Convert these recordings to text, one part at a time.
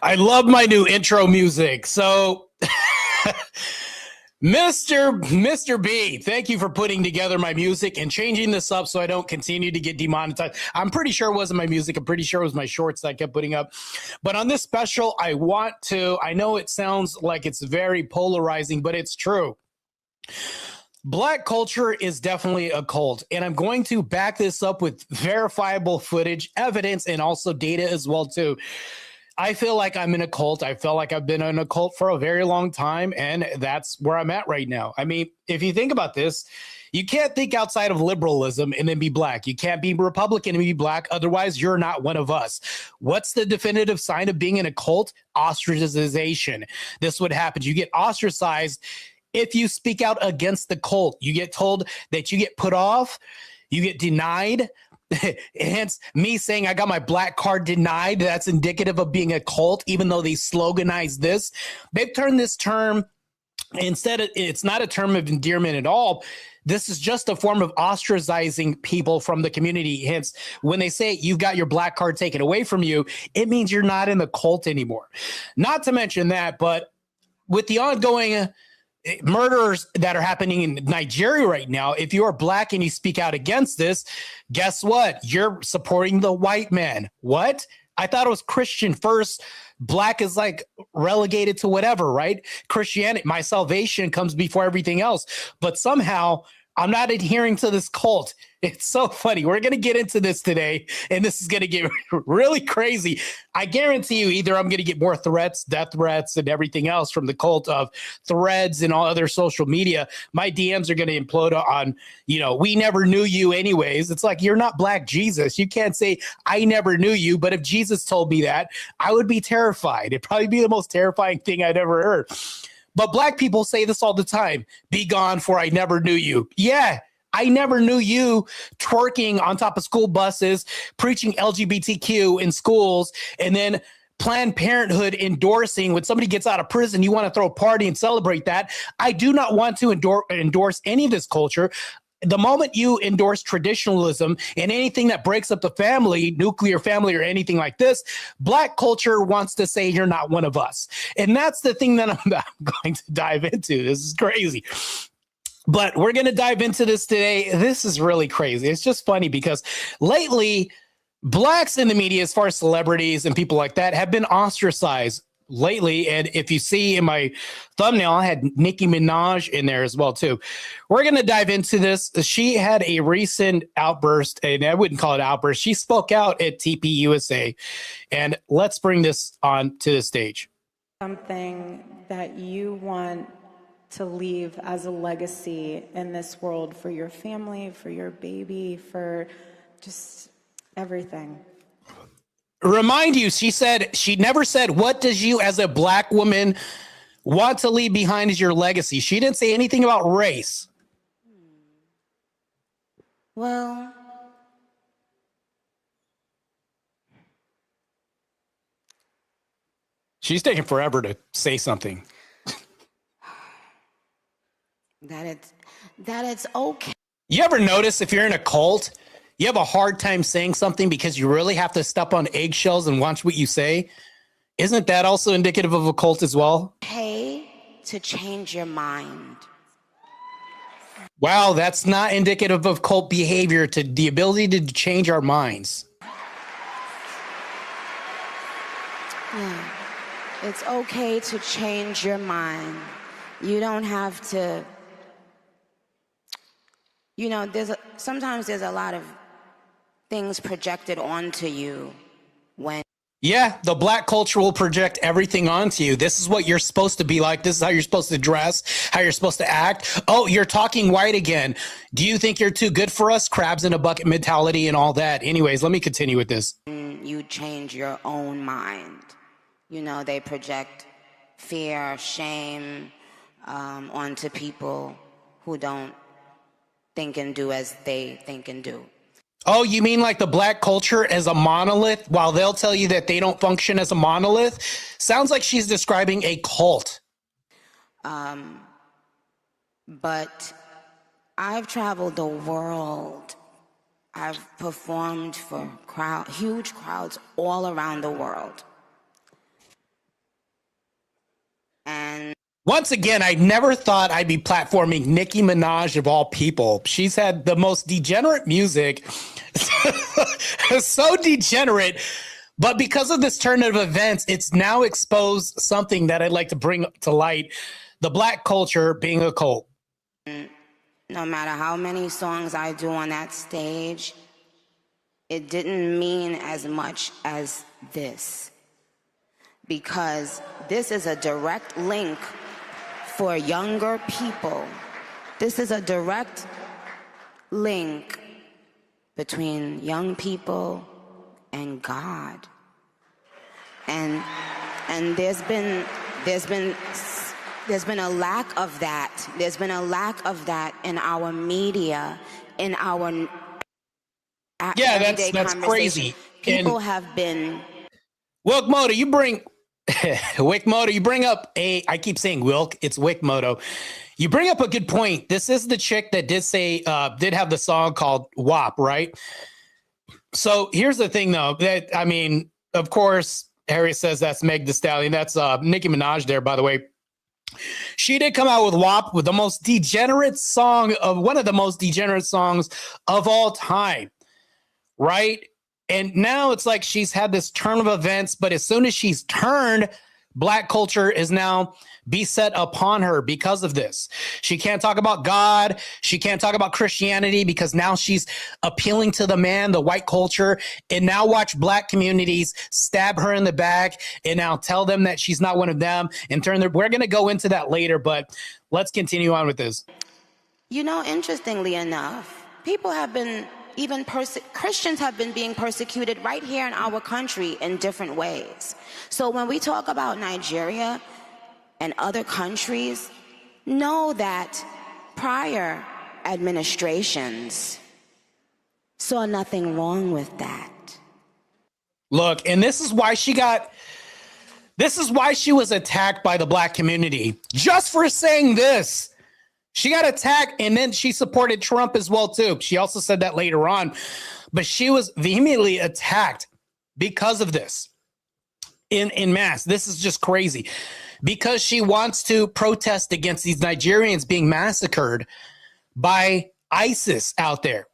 I love my new intro music. So, Mr. B, thank you for putting together my music and changing this up so I don't continue to get demonetized. I'm pretty sure it wasn't my music. I'm pretty sure it was my shorts that I kept putting up. But on this special, I know it sounds like it's very polarizing, but it's true. Black culture is definitely a cult, and I'm going to back this up with verifiable footage, evidence, and also data as well, too. I feel like I'm in a cult. I feel like I've been in a cult for a very long time, and that's where I'm at right now. I mean, if you think about this, you can't think outside of liberalism and then be black. You can't be Republican and be black. Otherwise, you're not one of us. What's the definitive sign of being in a cult? Ostracization. This would happen. You get ostracized if you speak out against the cult. You get told that you get put off, you get denied. Hence me saying I got my black card denied. That's indicative of being a cult, even though they sloganize this. They've turned this term, instead of, it's not a term of endearment at all. This is just a form of ostracizing people from the community. Hence, when they say you've got your black card taken away from you, it means you're not in the cult anymore. Not to mention that, but with the ongoing murders that are happening in Nigeria right now, if you are black and you speak out against this, guess what? You're supporting the white man. What? I thought it was Christian first. Black is like relegated to whatever, right? Christianity, my salvation comes before everything else. But somehow I'm not adhering to this cult. It's so funny. We're going to get into this today, and this is going to get really crazy. I guarantee you, either I'm going to get more threats, death threats, and everything else from the cult of Threads and all other social media. My DMs are going to implode on, we never knew you anyways. It's like, you're not Black Jesus. You can't say, I never knew you. But if Jesus told me that, I would be terrified. It'd probably be the most terrifying thing I'd ever heard. But Black people say this all the time. Be gone, for I never knew you. Yeah, I never knew you twerking on top of school buses, preaching LGBTQ in schools, and then Planned Parenthood endorsing when somebody gets out of prison, you want to throw a party and celebrate that. I do not want to endorse any of this culture. The moment you endorse traditionalism and anything that breaks up the family, nuclear family or anything like this, Black culture wants to say you're not one of us. And that's the thing that I'm going to dive into. This is crazy. But we're going to dive into this today. This is really crazy. It's just funny because lately, Blacks in the media, as far as celebrities and people like that, have been ostracized lately. And if you see in my thumbnail, I had Nicki Minaj in there as well too. We're going to dive into this. She had a recent outburst, and I wouldn't call it outburst. She spoke out at TPUSA, and let's bring this on to the stage. Something that you want to leave as a legacy in this world for your family, for your baby, for just everything. Remind you, she never said, what does you as a Black woman want to leave behind as your legacy? She didn't say anything about race. Well, she's taking forever to say something. that it's okay. You ever notice if you're in a cult, you have a hard time saying something because you really have to step on eggshells and watch what you say? Isn't that also indicative of a cult as well? Pay to change your mind. Wow, that's not indicative of cult behavior, to the ability to change our minds. Yeah. It's okay to change your mind. You don't have to, sometimes there's a lot of things projected onto you when... Yeah, the Black culture will project everything onto you. This is what you're supposed to be like. This is how you're supposed to dress, how you're supposed to act. Oh, you're talking white again. Do you think you're too good for us? Crabs in a bucket mentality and all that. Anyways, let me continue with this. You change your own mind. They project fear, shame onto people who don't think and do as they think and do. Oh, you mean like the Black culture as a monolith, while they'll tell you that they don't function as a monolith? Sounds like she's describing a cult. But I've traveled the world. I've performed for huge crowds all around the world. Once again, I never thought I'd be platforming Nicki Minaj of all people. She's had the most degenerate music, so degenerate. But because of this turn of events, it's now exposed something that I'd like to bring to light: the Black culture being a cult. No matter how many songs I do on that stage, it didn't mean as much as this. Because this is a direct link for younger people. This is a direct link between young people and God. And there's been a lack of that. There's been a lack of that in our media, in our everyday that's crazy. People have been. Wilkmoto, you bring Wickmoto, you bring up I keep saying Wilk, it's Wickmoto. You bring up a good point. This is the chick that did have the song called WAP, right? So here's the thing, though, that I mean, of course, Harry says that's Meg Thee Stallion. That's Nicki Minaj there, by the way. She did come out with WAP, with the most degenerate song of one of the most degenerate songs of all time, right? And now it's like she's had this turn of events, but as soon as she's turned, Black culture is now beset upon her because of this. She can't talk about God. She can't talk about Christianity because now she's appealing to the man, the white culture, and now watch Black communities stab her in the back and now tell them that she's not one of them and we're going to go into that later, but let's continue on with this. You know, interestingly enough, people have been Christians have been being persecuted right here in our country in different ways. So when we talk about Nigeria and other countries, know that prior administrations saw nothing wrong with that. Look, and this is why she was attacked by the Black community just for saying this. She got attacked, and then she supported Trump as well, too. She also said that later on. But she was vehemently attacked because of this in mass. This is just crazy. Because she wants to protest against these Nigerians being massacred by ISIS out there.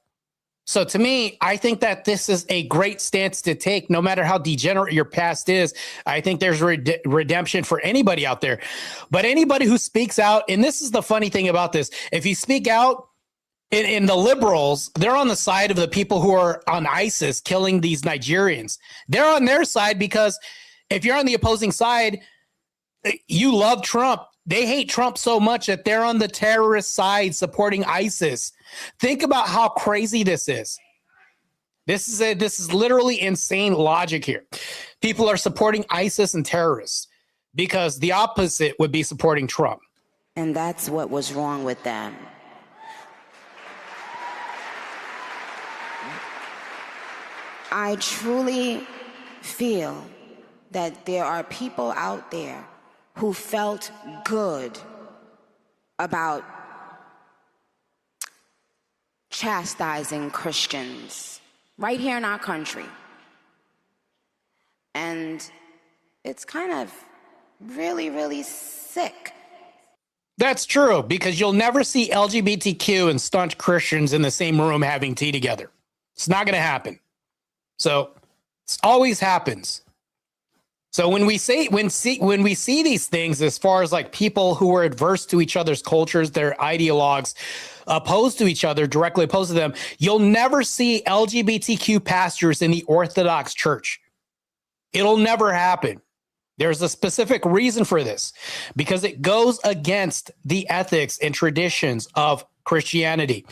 So to me, I think that this is a great stance to take, no matter how degenerate your past is. I think there's redemption for anybody out there. But anybody who speaks out, and this is the funny thing about this, if you speak out in the liberals, they're on the side of the people who are on ISIS killing these Nigerians. They're on their side because if you're on the opposing side, you love Trump. They hate Trump so much that they're on the terrorist side supporting ISIS. Think about how crazy this is. This is literally insane logic here. People are supporting ISIS and terrorists because the opposite would be supporting Trump. And that's what was wrong with them. I truly feel that there are people out there who felt good about chastising Christians right here in our country. And it's kind of really, really sick. That's true, because you'll never see LGBTQ and staunch Christians in the same room having tea together. It's not going to happen. So it always happens. So when we see these things, as far as like people who are adverse to each other's cultures, their ideologues, opposed to each other, directly opposed to them, you'll never see LGBTQ pastors in the Orthodox Church. It'll never happen. There's a specific reason for this, because it goes against the ethics and traditions of Christianity.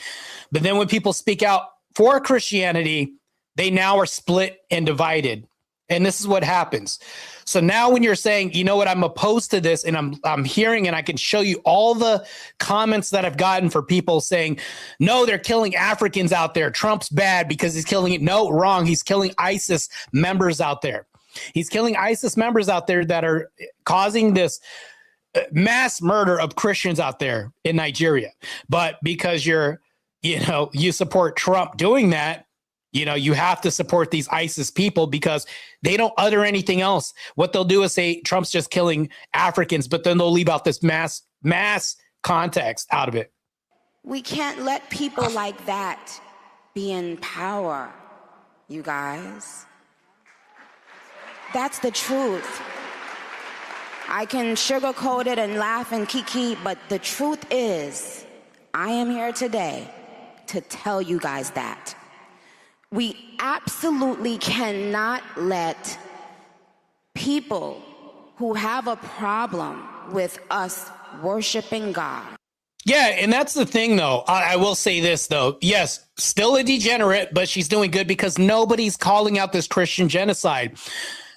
But then when people speak out for Christianity, they now are split and divided. And this is what happens. So now when you're saying, you know what, I'm opposed to this, and I'm hearing, and I can show you all the comments that I've gotten for people saying, no, they're killing Africans out there. Trump's bad because he's killing it. No, wrong. He's killing ISIS members out there. He's killing ISIS members out there that are causing this mass murder of Christians out there in Nigeria. But because you support Trump doing that, You know, you have to support these ISIS people because they don't utter anything else. What they'll do is say Trump's just killing Africans, but then they'll leave out this mass context out of it. We can't let people like that be in power, you guys. That's the truth. I can sugarcoat it and laugh and kiki, but the truth is, I am here today to tell you guys that. We absolutely cannot let people who have a problem with us worshiping God. Yeah, and that's the thing, though. I will say this, though. Yes, still a degenerate, but she's doing good because nobody's calling out this Christian genocide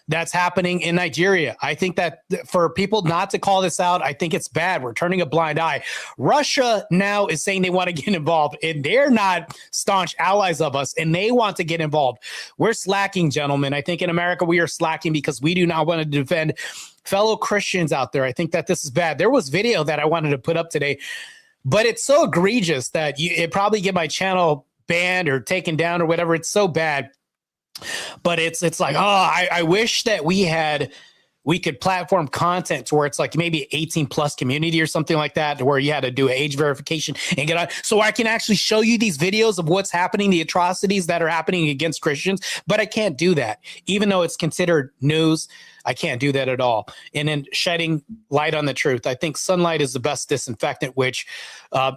that's happening in Nigeria. I think that for people not to call this out, I think it's bad. We're turning a blind eye. Russia now is saying they want to get involved, and they're not staunch allies of us, and they want to get involved. We're slacking, gentlemen. I think in America we are slacking because we do not want to defend fellow Christians out there. I think that this is bad. There was video that I wanted to put up today, but it's so egregious that it probably get my channel banned or taken down or whatever. It's so bad. But it's like, I wish that we could platform content to where it's like maybe 18 plus community or something like that, where you had to do age verification and get on. So I can actually show you these videos of what's happening, the atrocities that are happening against Christians. But I can't do that, even though it's considered news. I can't do that at all. And then shedding light on the truth. I think sunlight is the best disinfectant, which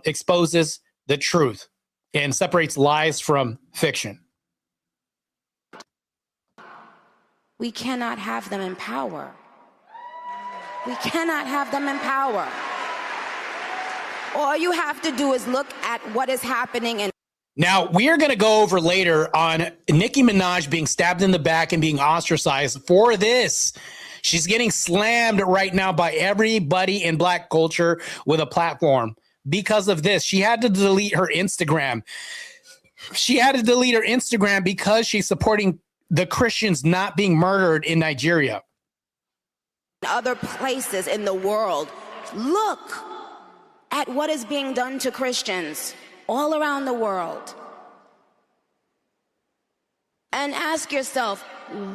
exposes the truth and separates lies from fiction. We cannot have them in power. We cannot have them in power. All you have to do is look at what is happening in. Now, we are going to go over later on Nicki Minaj being stabbed in the back and being ostracized for this. She's getting slammed right now by everybody in Black culture with a platform because of this. She had to delete her Instagram. She had to delete her Instagram because she's supporting the Christians not being murdered in Nigeria. Other places in the world, look at what is being done to Christians all around the world. And ask yourself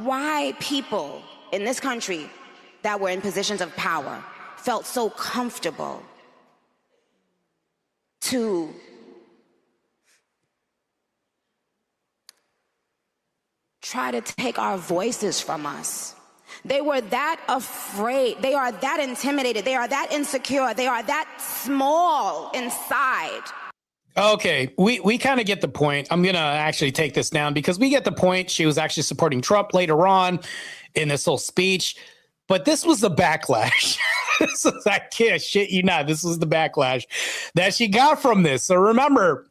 why people in this country that were in positions of power felt so comfortable to try to take our voices from us. They were that afraid. They are that intimidated. They are that insecure. They are that small inside. Okay, we kind of get the point. I'm going to actually take this down because we get the point. She was actually supporting Trump later on in this whole speech. But this was the backlash. I can't shit you not. This was the backlash that she got from this. So remember,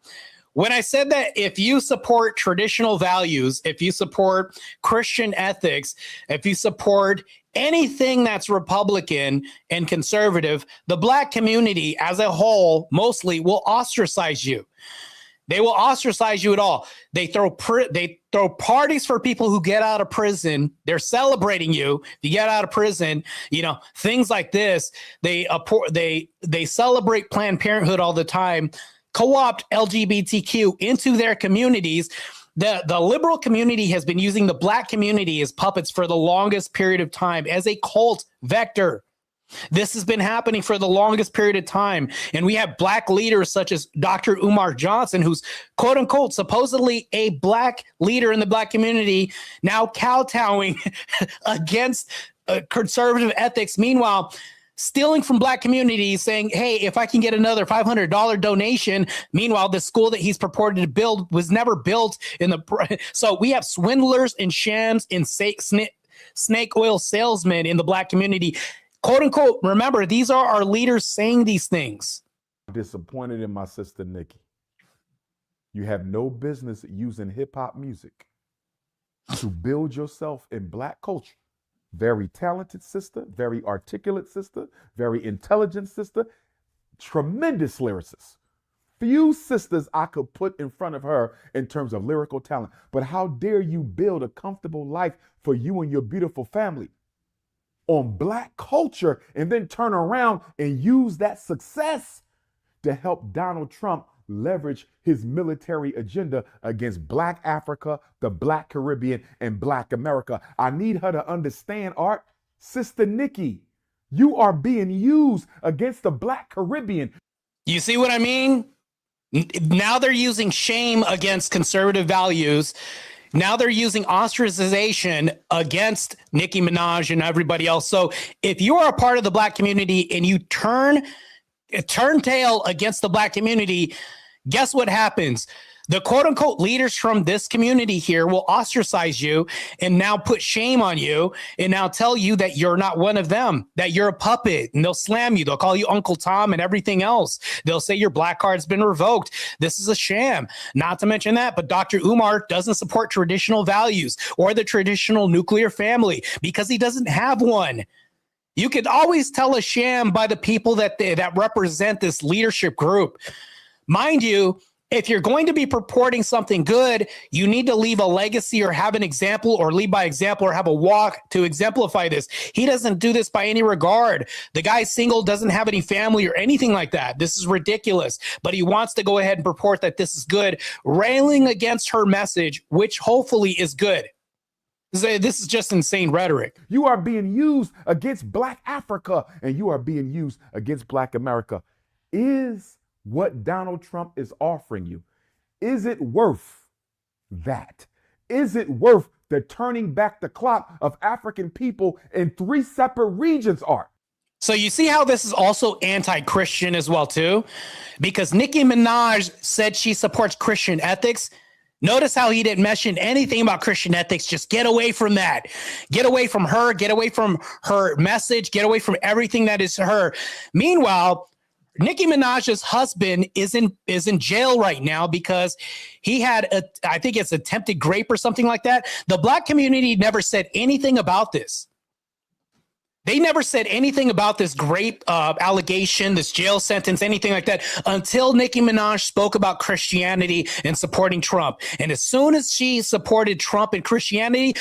when I said that if you support traditional values, if you support Christian ethics, if you support anything that's Republican and conservative, the Black community as a whole mostly will ostracize you. They will ostracize you at all. They throw parties for people who get out of prison. They're celebrating you. If you get out of prison, you know, things like this. They celebrate Planned Parenthood all the time. Co-opt LGBTQ into their communities. The liberal community has been using the Black community as puppets for the longest period of time as a cult vector. This has been happening for the longest period of time. And we have Black leaders such as Dr. Umar Johnson, who's quote unquote, supposedly a Black leader in the Black community, now kowtowing against conservative ethics. Meanwhile, stealing from Black communities, saying, hey, if I can get another $500 donation. Meanwhile, the school that he's purported to build was never built in the. So we have swindlers and shams and snake oil salesmen in the Black community. Quote unquote, remember, these are our leaders saying these things. Disappointed in my sister, Nicki. You have no business using hip hop music to build yourself in Black culture. Very talented sister, very articulate sister, very intelligent sister, tremendous lyricist. Few sisters I could put in front of her in terms of lyrical talent. But how dare you build a comfortable life for you and your beautiful family on Black culture and then turn around and use that success to help Donald Trump leverage his military agenda against Black Africa, the Black Caribbean, and Black America. I need her to understand, Art, Sister Nikki, you are being used against the Black Caribbean. You see what I mean? Now they're using shame against conservative values. Now they're using ostracization against Nicki Minaj and everybody else. So if you are a part of the Black community and you turn tail against the Black community, guess what happens? The quote unquote leaders from this community here will ostracize you and now put shame on you and now tell you that you're not one of them, that you're a puppet, and they'll slam you. They'll call you Uncle Tom and everything else. They'll say your black card's been revoked. This is a sham. Not to mention that, but Dr. Umar doesn't support traditional values or the traditional nuclear family because he doesn't have one. You could always tell a sham by the people that represent this leadership group. Mind you, if you're going to be purporting something good, you need to leave a legacy or have an example or lead by example or have a walk to exemplify this. He doesn't do this by any regard. The guy's single, doesn't have any family or anything like that. This is ridiculous. But he wants to go ahead and purport that this is good, railing against her message, which hopefully is good. This is just insane rhetoric. You are being used against Black Africa and you are being used against Black America. Is what Donald Trump is offering you, is it worth that? Is it worth the turning back the clock of African people in 3 separate regions, Art? So you see how this is also anti-Christian as well, too? Because Nicki Minaj said she supports Christian ethics. Notice how he didn't mention anything about Christian ethics. Just get away from that. Get away from her. Get away from her message. Get away from everything that is her. Meanwhile, Nicki Minaj's husband is in jail right now because he had I think it's attempted rape or something like that. The Black community never said anything about this. They never said anything about this rape allegation, this jail sentence, anything like that until Nicki Minaj spoke about Christianity and supporting Trump. And as soon as she supported Trump and Christianity,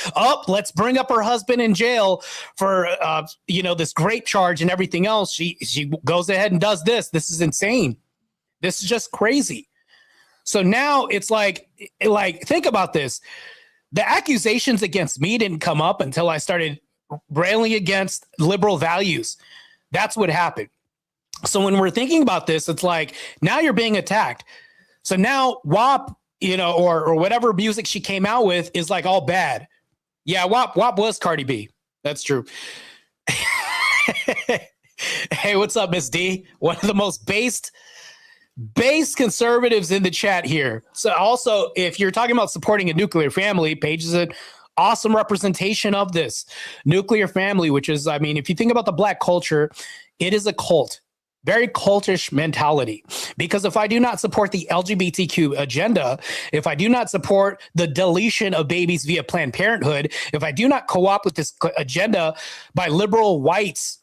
let's bring up her husband in jail for, this rape charge and everything else. She goes ahead and does this. This is insane. This is just crazy. So now it's like think about this. The accusations against me didn't come up until I started railing against liberal values. That's what happened. So when we're thinking about this, it's like now you're being attacked. So now WAP, or whatever music she came out with is like all bad. Yeah, WAP was Cardi B. That's true. Hey, what's up, Miss D? One of the most based conservatives in the chat here. So also, if you're talking about supporting a nuclear family, Paige is an awesome representation of this nuclear family, which is, if you think about the Black culture, it is a cult, very cultish mentality. Because if I do not support the LGBTQ agenda, if I do not support the deletion of babies via Planned Parenthood, if I do not co-opt with this agenda by liberal whites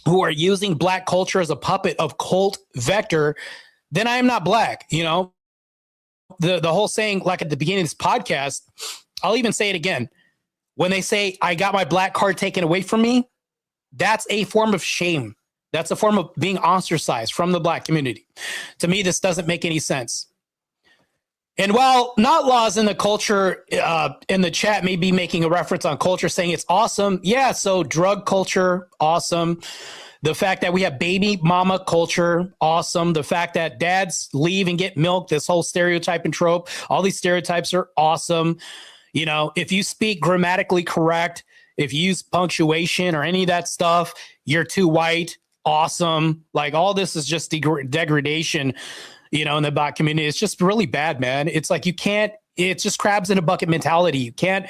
who are using Black culture as a puppet of cult vector, then I am not Black. The whole saying, like at the beginning of this podcast, I'll even say it again. When they say, I got my Black card taken away from me, that's a form of shame. That's a form of being ostracized from the Black community. To me, this doesn't make any sense. And while Not Laws in the culture in the chat may be making a reference on culture, saying it's awesome. Yeah, so drug culture, awesome. The fact that we have baby mama culture, awesome. The fact that dads leave and get milk, this whole stereotype and trope, all these stereotypes are awesome. If you speak grammatically correct, if you use punctuation or any of that stuff, you're too white, awesome. Like all this is just degradation, in the Black community. It's just really bad, man. It's like it's just crabs in a bucket mentality. You can't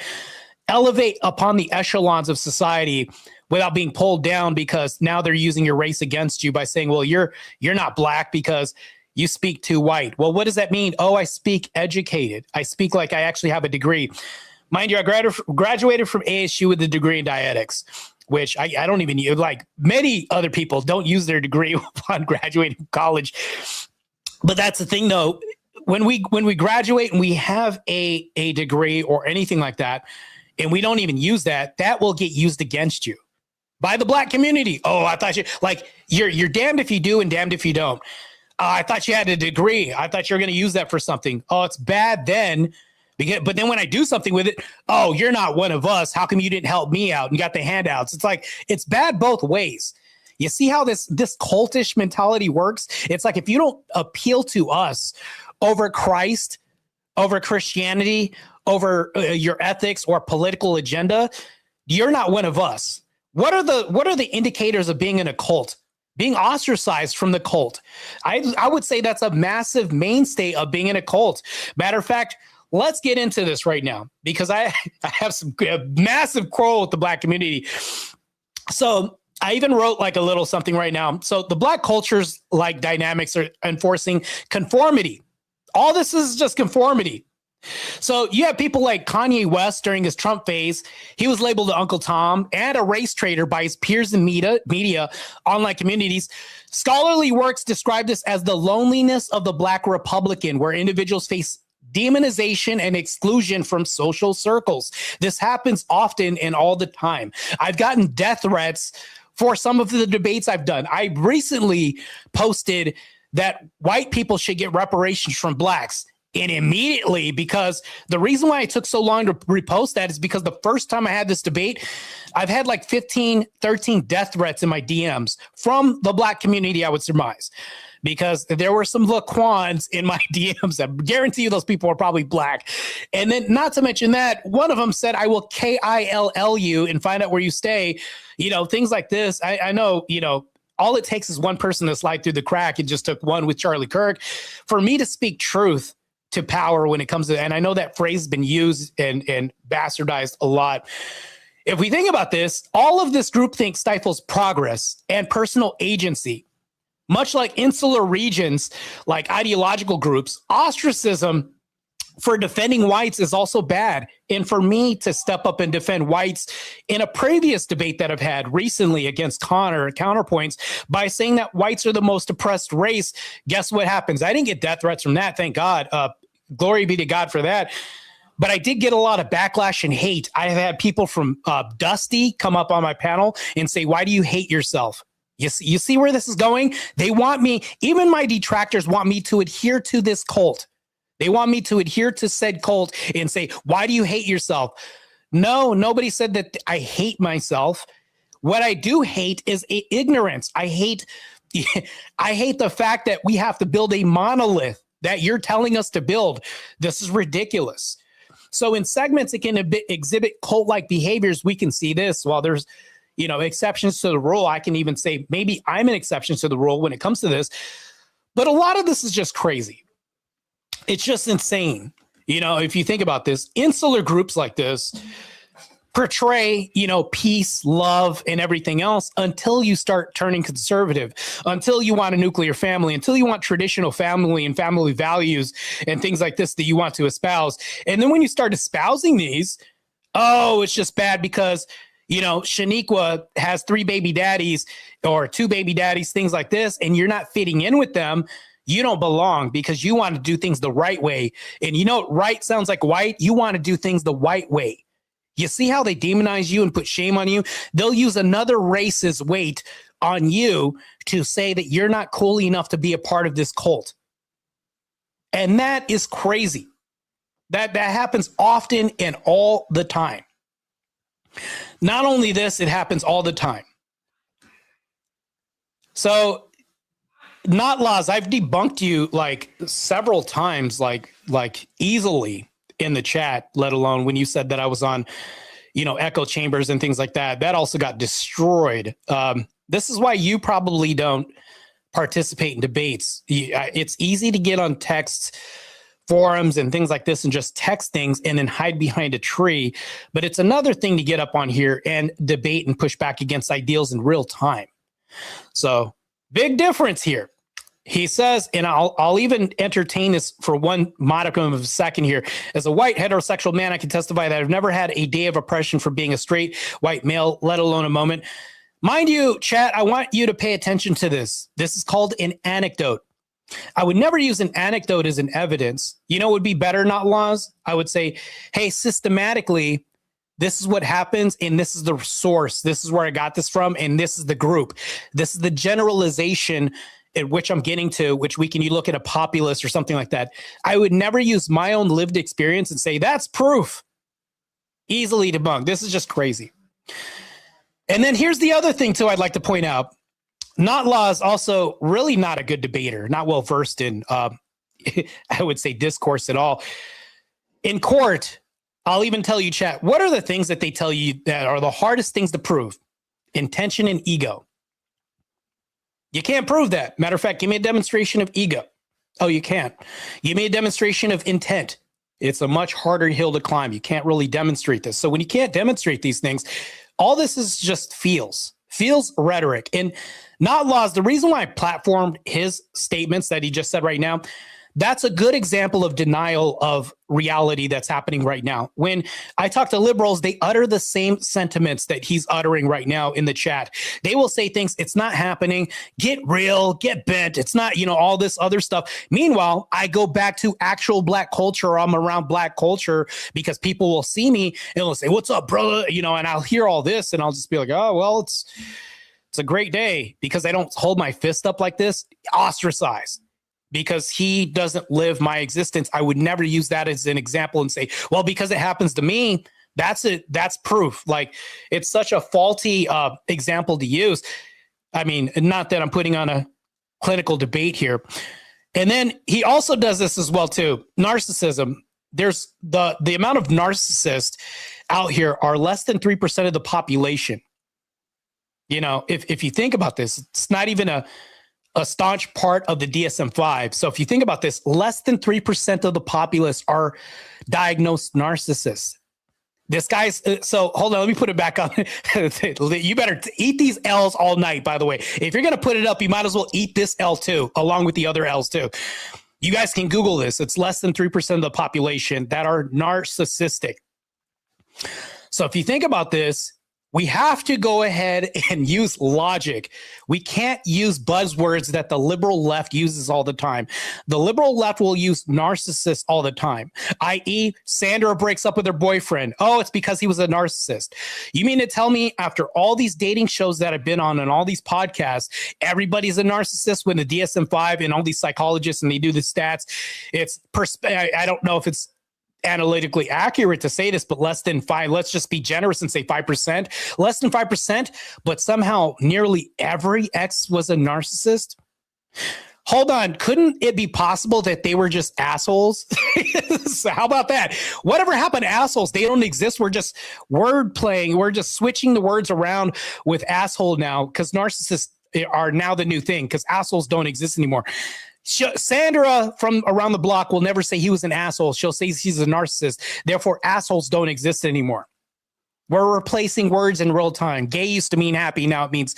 elevate upon the echelons of society without being pulled down because now they're using your race against you by saying, well, you're not Black because you speak too white. Well, what does that mean? Oh, I speak educated. I speak like I actually have a degree. Mind you, I graduated from ASU with a degree in dietetics, which I don't even use. Like many other people don't use their degree upon graduating from college. But that's the thing, though. When we graduate and we have a degree or anything like that, and we don't even use that, that will get used against you by the Black community. Oh, I thought you're damned if you do and damned if you don't. I thought you had a degree. I thought you were going to use that for something. Oh, it's bad then. But then when I do something with it, oh, you're not one of us. How come you didn't help me out and got the handouts? It's like, it's bad both ways. You see how this cultish mentality works? It's like, if you don't appeal to us over Christ, over Christianity, over your ethics or political agenda, you're not one of us. What are the indicators of being in a cult? Being ostracized from the cult. I would say that's a massive mainstay of being in a cult. Matter of fact, let's get into this right now, because I have some massive quarrel with the Black community. So I even wrote like a little something right now. So the Black culture's like dynamics are enforcing conformity. All this is just conformity. So you have people like Kanye West during his Trump phase. He was labeled Uncle Tom and a race traitor by his peers in media, online communities. Scholarly works describe this as the loneliness of the Black Republican, where individuals face demonization and exclusion from social circles. This happens often and all the time. I've gotten death threats for some of the debates I've done. I recently posted that white people should get reparations from Blacks. And immediately, because the reason why it took so long to repost that is because the first time I had this debate, I've had like 13 death threats in my DMs from the Black community, I would surmise. Because there were some Laquans in my DMs. I guarantee you those people are probably Black. And then, not to mention that, one of them said, I will KILL you and find out where you stay. You know, things like this. I know, you know, all it takes is one person to slide through the crack. It just took one with Charlie Kirk. For me to speak truth to power when it comes to, and I know that phrase has been used and bastardized a lot. If we think about this, all of this groupthink stifles progress and personal agency. Much like insular regions, like ideological groups, ostracism for defending whites is also bad. And for me to step up and defend whites in a previous debate that I've had recently against Connor, counterpoints, by saying that whites are the most oppressed race, guess what happens? I didn't get death threats from that, thank God. Glory be to God for that. But I did get a lot of backlash and hate. I have had people from Dusty come up on my panel and say, why do you hate yourself? You see where this is going? They want me, even my detractors want me to adhere to this cult. They want me to adhere to said cult and say, why do you hate yourself? No, nobody said that I hate myself. What I do hate is ignorance. I hate the fact that we have to build a monolith that you're telling us to build. This is ridiculous. So in segments, it can exhibit cult-like behaviors. We can see this. While there's, you know, exceptions to the rule, I can even say maybe I'm an exception to the rule when it comes to this. But a lot of this is just crazy. It's just insane. You know, if you think about this, insular groups like this portray, you know, peace, love, and everything else until you start turning conservative, until you want a nuclear family, until you want traditional family and family values and things like this that you want to espouse. And then when you start espousing these, oh, it's just bad because, you know, Shaniqua has 3 baby daddies or 2 baby daddies, things like this, and you're not fitting in with them. You don't belong because you want to do things the right way. And you know, right sounds like white. You want to do things the white way. You see how they demonize you and put shame on you? They'll use another race's weight on you to say that you're not cool enough to be a part of this cult. And that is crazy. That happens often and all the time. Not only this, it happens all the time. So, not laws. I've debunked you like several times, like easily in the chat, let alone when you said that I was on, you know, echo chambers and things like that. That also got destroyed. This is why you probably don't participate in debates. It's easy to get on text forums and things like this and just text things and then hide behind a tree. But it's another thing to get up on here and debate and push back against ideals in real time. So big difference here. He says, and I'll even entertain this for one modicum of a second here. As a white heterosexual man, I can testify that I've never had a day of oppression for being a straight white male, let alone a moment. Mind you, chat, I want you to pay attention to this. This is called an anecdote. I would never use an anecdote as an evidence. You know, it would be better, not laws. I would say, hey, systematically, this is what happens, and this is the source. This is where I got this from, and this is the group. This is the generalization at which I'm getting to, which you look at a populist or something like that. I would never use my own lived experience and say, that's proof. Easily debunked. This is just crazy. And then here's the other thing, too, I'd like to point out. Not Law is also really not a good debater, not well versed in, I would say, discourse at all. In court, I'll even tell you, chat, what are the things that they tell you that are the hardest things to prove? Intention and ego. You can't prove that. Matter of fact, give me a demonstration of ego. Oh, you can't. Give me a demonstration of intent. It's a much harder hill to climb. You can't really demonstrate this. So when you can't demonstrate these things, all this is just feels rhetoric. And Not Laws, the reason why I platformed his statements that he just said right now, that's a good example of denial of reality that's happening right now. When I talk to liberals, they utter the same sentiments that he's uttering right now in the chat. They will say things, it's not happening, get real, get bent, it's not, all this other stuff. Meanwhile, I go back to actual Black culture. I'm around Black culture because people will see me and they'll say, what's up, brother? And I'll hear all this and I'll just be like, oh, well, it's a great day, because I don't hold my fist up like this, ostracized. Because he doesn't live my existence. I would never use that as an example and say, well, because it happens to me, that's it. That's proof. Like, it's such a faulty example to use. I mean, not that I'm putting on a clinical debate here. And then he also does this as well, too. Narcissism. There's the amount of narcissists out here are less than 3% of the population. If you think about this, it's not even a staunch part of the DSM-5. So if you think about this, less than 3% of the populace are diagnosed narcissists. This guy's, so hold on, let me put it back on. You better eat these L's all night, by the way. If you're going to put it up, you might as well eat this L too, along with the other L's too. You guys can Google this. It's less than 3% of the population that are narcissistic. So if you think about this, we have to go ahead and use logic. We can't use buzzwords that the liberal left uses all the time. The liberal left will use narcissist all the time, i.e. Sandra breaks up with her boyfriend. Oh, it's because he was a narcissist. You mean to tell me after all these dating shows that I've been on and all these podcasts, everybody's a narcissist when the DSM-5 and all these psychologists and they do the stats? I don't know if it's analytically accurate to say this, but less than 5%, let's just be generous and say 5%, less than 5%, but somehow nearly every ex was a narcissist. Hold on. Couldn't it be possible that they were just assholes? So how about that? Whatever happened to assholes? They don't exist. We're just word playing. We're just switching the words around with asshole now, because narcissists are now the new thing, because assholes don't exist anymore. Sandra from around the block will never say he was an asshole. She'll say he's a narcissist. Therefore, assholes don't exist anymore. We're replacing words in real time. Gay used to mean happy. Now it means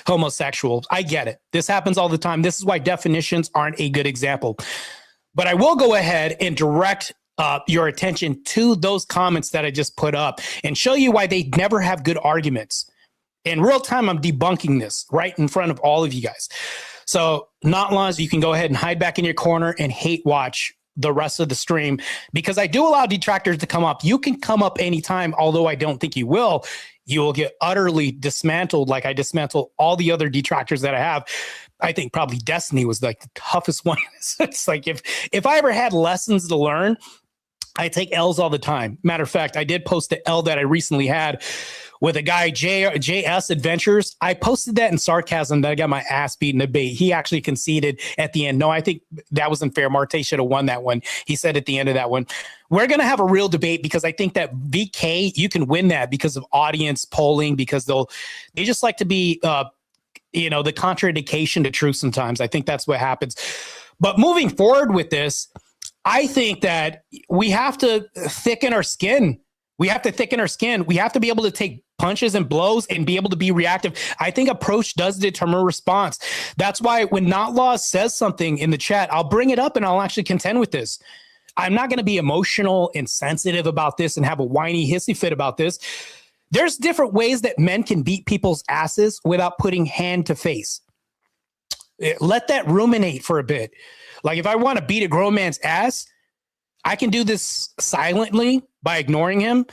homosexual. I get it. This happens all the time. This is why definitions aren't a good example. But I will go ahead and direct your attention to those comments that I just put up and show you why they never have good arguments. In real time, I'm debunking this right in front of all of you guys. So Not Laws, you can go ahead and hide back in your corner and hate watch the rest of the stream, because I do allow detractors to come up. You can come up anytime, although I don't think you will. You will get utterly dismantled like I dismantled all the other detractors that I have. I think probably Destiny was like the toughest one. It's like if I ever had lessons to learn, I take L's all the time. Matter of fact, I did post the L that I recently had with a guy, JS Adventures. I posted that in sarcasm that I got my ass beat in the debate. He actually conceded at the end. No, I think that wasn't fair. Marte should have won that one. He said at the end of that one, we're going to have a real debate, because I think that VK, you can win that because of audience polling, because they just like to be, the contraindication to truth sometimes. I think that's what happens. But moving forward with this, I think that we have to thicken our skin. We have to thicken our skin. We have to be able to take punches and blows and be able to be reactive. I think approach does determine response. That's why when Not Laws says something in the chat, I'll bring it up and I'll actually contend with this. I'm not going to be emotional and sensitive about this and have a whiny hissy fit about this. There's different ways that men can beat people's asses without putting hand to face. Let that ruminate for a bit. Like, if I want to beat a grown man's ass, I can do this silently by ignoring him,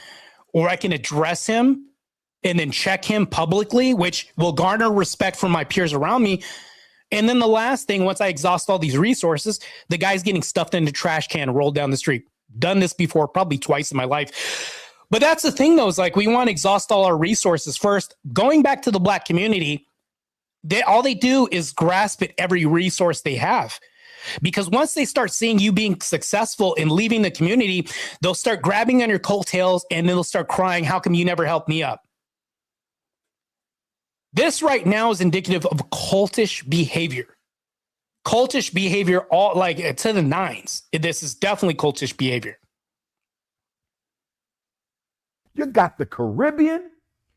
or I can address him and then check him publicly, which will garner respect from my peers around me. And then the last thing, once I exhaust all these resources, the guy's getting stuffed in a trash can and rolled down the street. Done this before, probably twice in my life. But that's the thing, though, is like we want to exhaust all our resources first. Going back to the Black community, all they do is grasp at every resource they have. Because once they start seeing you being successful and leaving the community, they'll start grabbing on your coattails and then they'll start crying, how come you never helped me up? This right now is indicative of cultish behavior. Cultish behavior, all like to the nines. This is definitely cultish behavior. You got the Caribbean.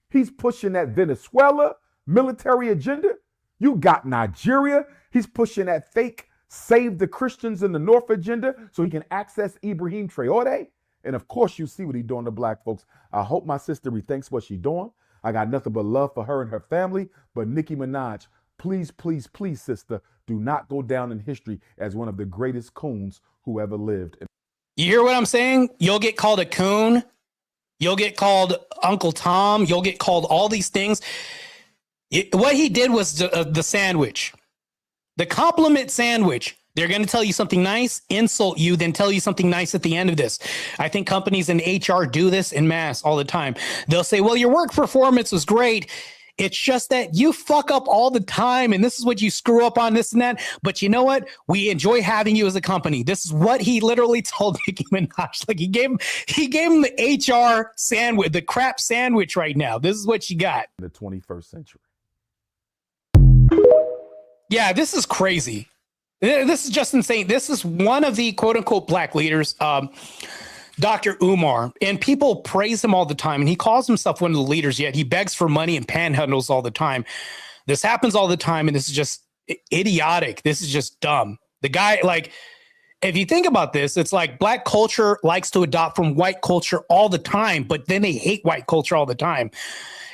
He's pushing that Venezuela military agenda. You got Nigeria. He's pushing that fake save the Christians in the North agenda so he can access Ibrahim Traore. And of course, you see what he's doing to black folks. I hope my sister rethinks what she's doing. I got nothing but love for her and her family. But Nicki Minaj, please, please, please, sister, do not go down in history as one of the greatest coons who ever lived. You hear what I'm saying? You'll get called a coon. You'll get called Uncle Tom. You'll get called all these things. What he did was the sandwich. The compliment sandwich. They're going to tell you something nice, insult you, then tell you something nice at the end of this. I think companies in HR do this en masse all the time. They'll say, well, your work performance was great. It's just that you fuck up all the time, and this is what you screw up on, this and that. But you know what? We enjoy having you as a company. This is what he literally told Nicki Minaj. Like he gave him the HR sandwich, the crap sandwich right now. This is what you got. In the 21st century. Yeah, this is crazy. This is just insane. This is one of the quote unquote black leaders, Dr. Umar, and people praise him all the time. And he calls himself one of the leaders, yet he begs for money and panhandles all the time. This happens all the time. And this is just idiotic. This is just dumb. The guy, like, if you think about this, it's like black culture likes to adopt from white culture all the time, but then they hate white culture all the time.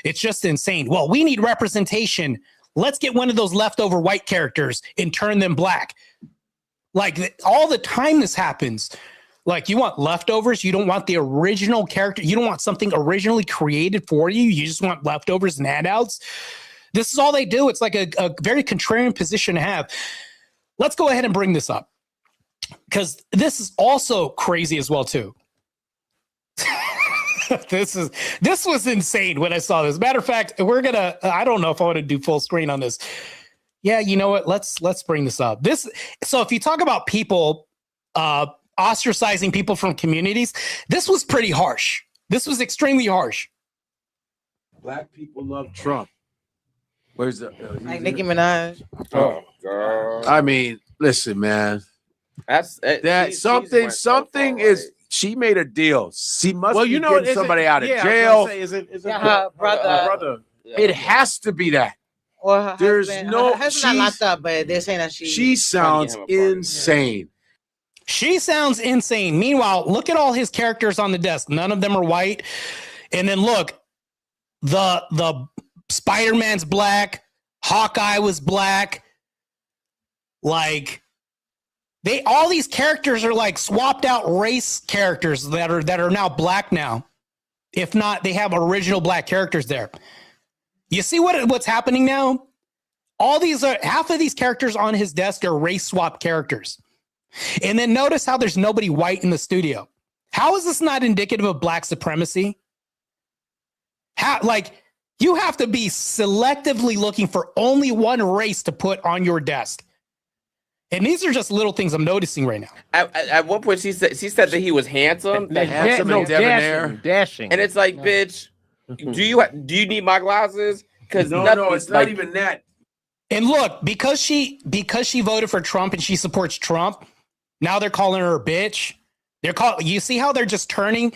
It's just insane. Well, we need representation. Let's get one of those leftover white characters and turn them black. Like all the time this happens. Like you want leftovers. You don't want the original character. You don't want something originally created for you. You just want leftovers and handouts. This is all they do. It's like a very contrarian position to have. Let's go ahead and bring this up because this is also crazy as well too. This was insane when I saw this. Matter of fact, I don't know if I want to do full screen on this. Yeah, you know what? Let's bring this up. So if you talk about people ostracizing people from communities, this was pretty harsh. This was extremely harsh. Black people love Trump. Where's the like Nicki Minaj? Oh God! I mean, listen, man. Something is. She made a deal. She must be getting somebody out of jail. Her brother. It has to be that. Or her There's husband. no. Her husband not locked up, but they're saying that she sounds insane. She sounds insane. Meanwhile, look at all his characters on the desk. None of them are white. And then look, the Spider-Man's black. Hawkeye was black. Like. All these characters are like swapped out race characters that are now black now. If not, they have original black characters there. You see what's happening now? Half of these characters on his desk are race swap characters. And then notice how there's nobody white in the studio. How is this not indicative of black supremacy? You have to be selectively looking for only one race to put on your desk. And these are just little things I'm noticing right now. At one point, she said that he was handsome, and dashing. And it's like, bitch, do you need my glasses? Because no, it's not even that. And look, because she voted for Trump and she supports Trump, now they're calling her a bitch. You see how they're just turning?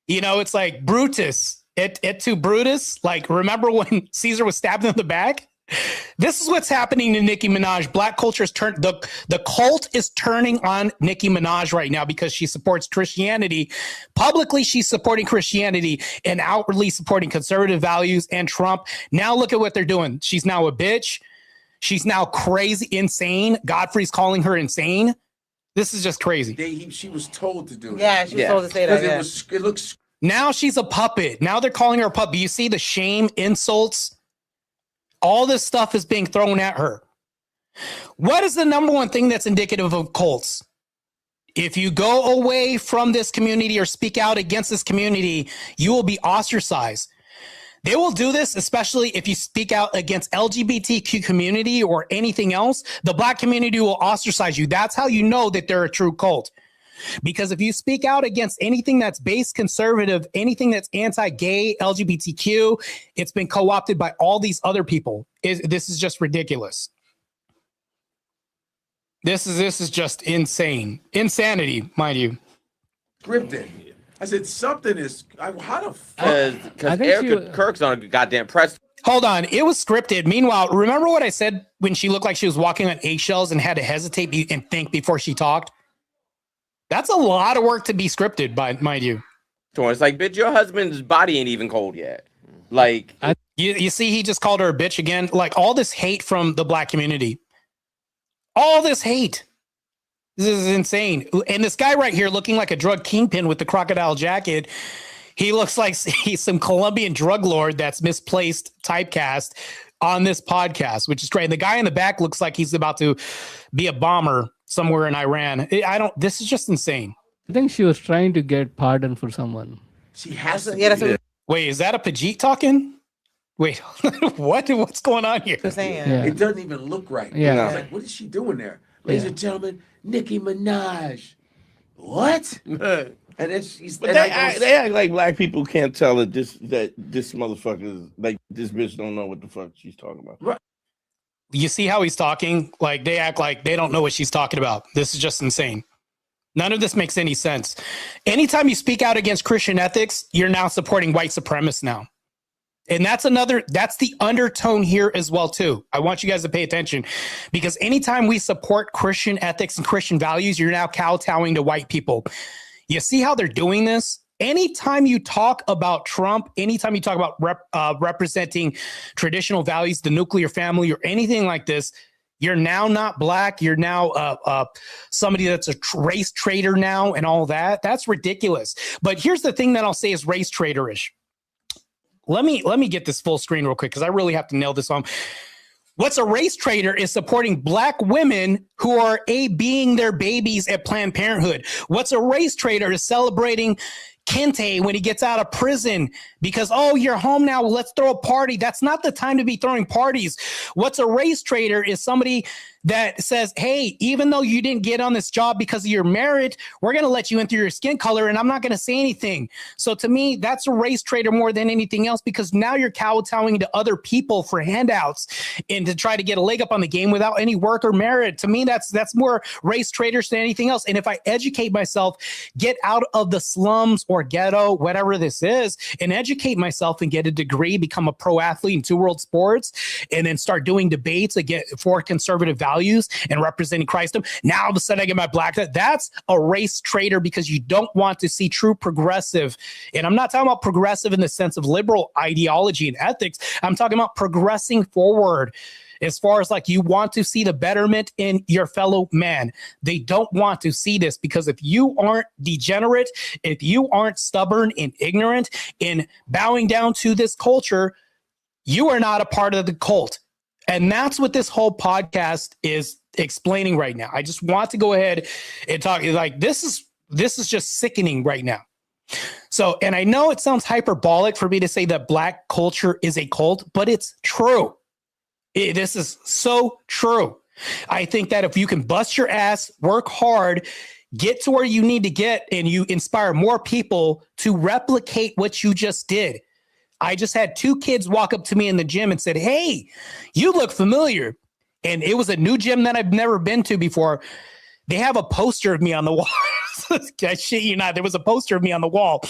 You know, it's like Brutus, et tu Brutus. Like, remember when Caesar was stabbed in the back? This is what's happening to Nicki Minaj. Black culture is the cult is turning on Nicki Minaj right now because she supports Christianity. Publicly, she's supporting Christianity and outwardly supporting conservative values and Trump. Now look at what they're doing. She's now a bitch. She's now crazy, insane. Godfrey's calling her insane. This is just crazy. She was told to do it. Yeah, she was told to say that. It looks. Now she's a puppet. Now they're calling her a puppet. You see the shame, insults. All this stuff is being thrown at her. What is the number one thing that's indicative of cults? If you go away from this community or speak out against this community, you will be ostracized. They will do this, especially if you speak out against LGBTQ community or anything else. The black community will ostracize you. That's how you know that they're a true cult. Because if you speak out against anything that's base conservative, anything that's anti-gay, LGBTQ, it's been co-opted by all these other people. This is just ridiculous. This is just insane. Insanity, mind you. Scripted. I said something is. How the fuck? Because Erica Kirk's on a goddamn press. Hold on. It was scripted. Meanwhile, remember what I said when she looked like she was walking on eggshells and had to hesitate and think before she talked? That's a lot of work to be scripted, mind you. So it's like, bitch, your husband's body ain't even cold yet. Like, you see, he just called her a bitch again. Like, all this hate from the black community. All this hate. This is insane. And this guy right here looking like a drug kingpin with the crocodile jacket, he looks like he's some Colombian drug lord that's misplaced typecast on this podcast, which is great. And the guy in the back looks like he's about to be a bomber somewhere in Iran. This is just insane. I think she was trying to get pardon for someone. She has to. Yeah, Wait, is that a Pajit talking? Wait, what's going on here? Yeah. It doesn't even look right. Yeah. I was like, what is she doing there? Ladies and gentlemen, Nicki Minaj. What? And then they act like black people can't tell that this motherfucker is like this bitch don't know what the fuck she's talking about. Right. You see how he's talking? Like they act like they don't know what she's talking about. This is just insane. None of this makes any sense. Anytime you speak out against Christian ethics, you're now supporting white supremacists now. And that's the undertone here as well, too. I want you guys to pay attention because anytime we support Christian ethics and Christian values, you're now kowtowing to white people. You see how they're doing this? Anytime you talk about Trump, anytime you talk about representing traditional values, the nuclear family or anything like this, you're now not black. You're now somebody that's a race traitor now and all that. That's ridiculous. But here's the thing that I'll say is race traitorish. Let me get this full screen real quick because I really have to nail this on. What's a race traitor is supporting black women who are being their babies at Planned Parenthood. What's a race traitor is celebrating Kente when he gets out of prison because, oh, you're home now. Let's throw a party. That's not the time to be throwing parties. What's a race traitor is somebody that says, hey, even though you didn't get on this job because of your merit, we're going to let you in through your skin color and I'm not going to say anything. So to me, that's a race traitor more than anything else because now you're kowtowing to other people for handouts and to try to get a leg up on the game without any work or merit. To me, that's more race traitors than anything else. And if I educate myself, get out of the slums or ghetto, whatever this is, and educate myself and get a degree, become a pro athlete in 2 world sports, and then start doing debates again for conservative values and representing Christendom. Now all of a sudden I get my black. That's a race traitor because you don't want to see true progressive. And I'm not talking about progressive in the sense of liberal ideology and ethics. I'm talking about progressing forward. As far as like you want to see the betterment in your fellow man. They don't want to see this because if you aren't degenerate, if you aren't stubborn and ignorant in bowing down to this culture, you are not a part of the cult. And that's what this whole podcast is explaining right now. I just want to go ahead and talk like this is just sickening right now. So, and I know it sounds hyperbolic for me to say that black culture is a cult, but it's true. This is so true. I think that if you can bust your ass, work hard, get to where you need to get, and you inspire more people to replicate what you just did. I just had 2 kids walk up to me in the gym and said, hey, you look familiar. And it was a new gym that I've never been to before. They have a poster of me on the wall. I shit you not. There was a poster of me on the wall.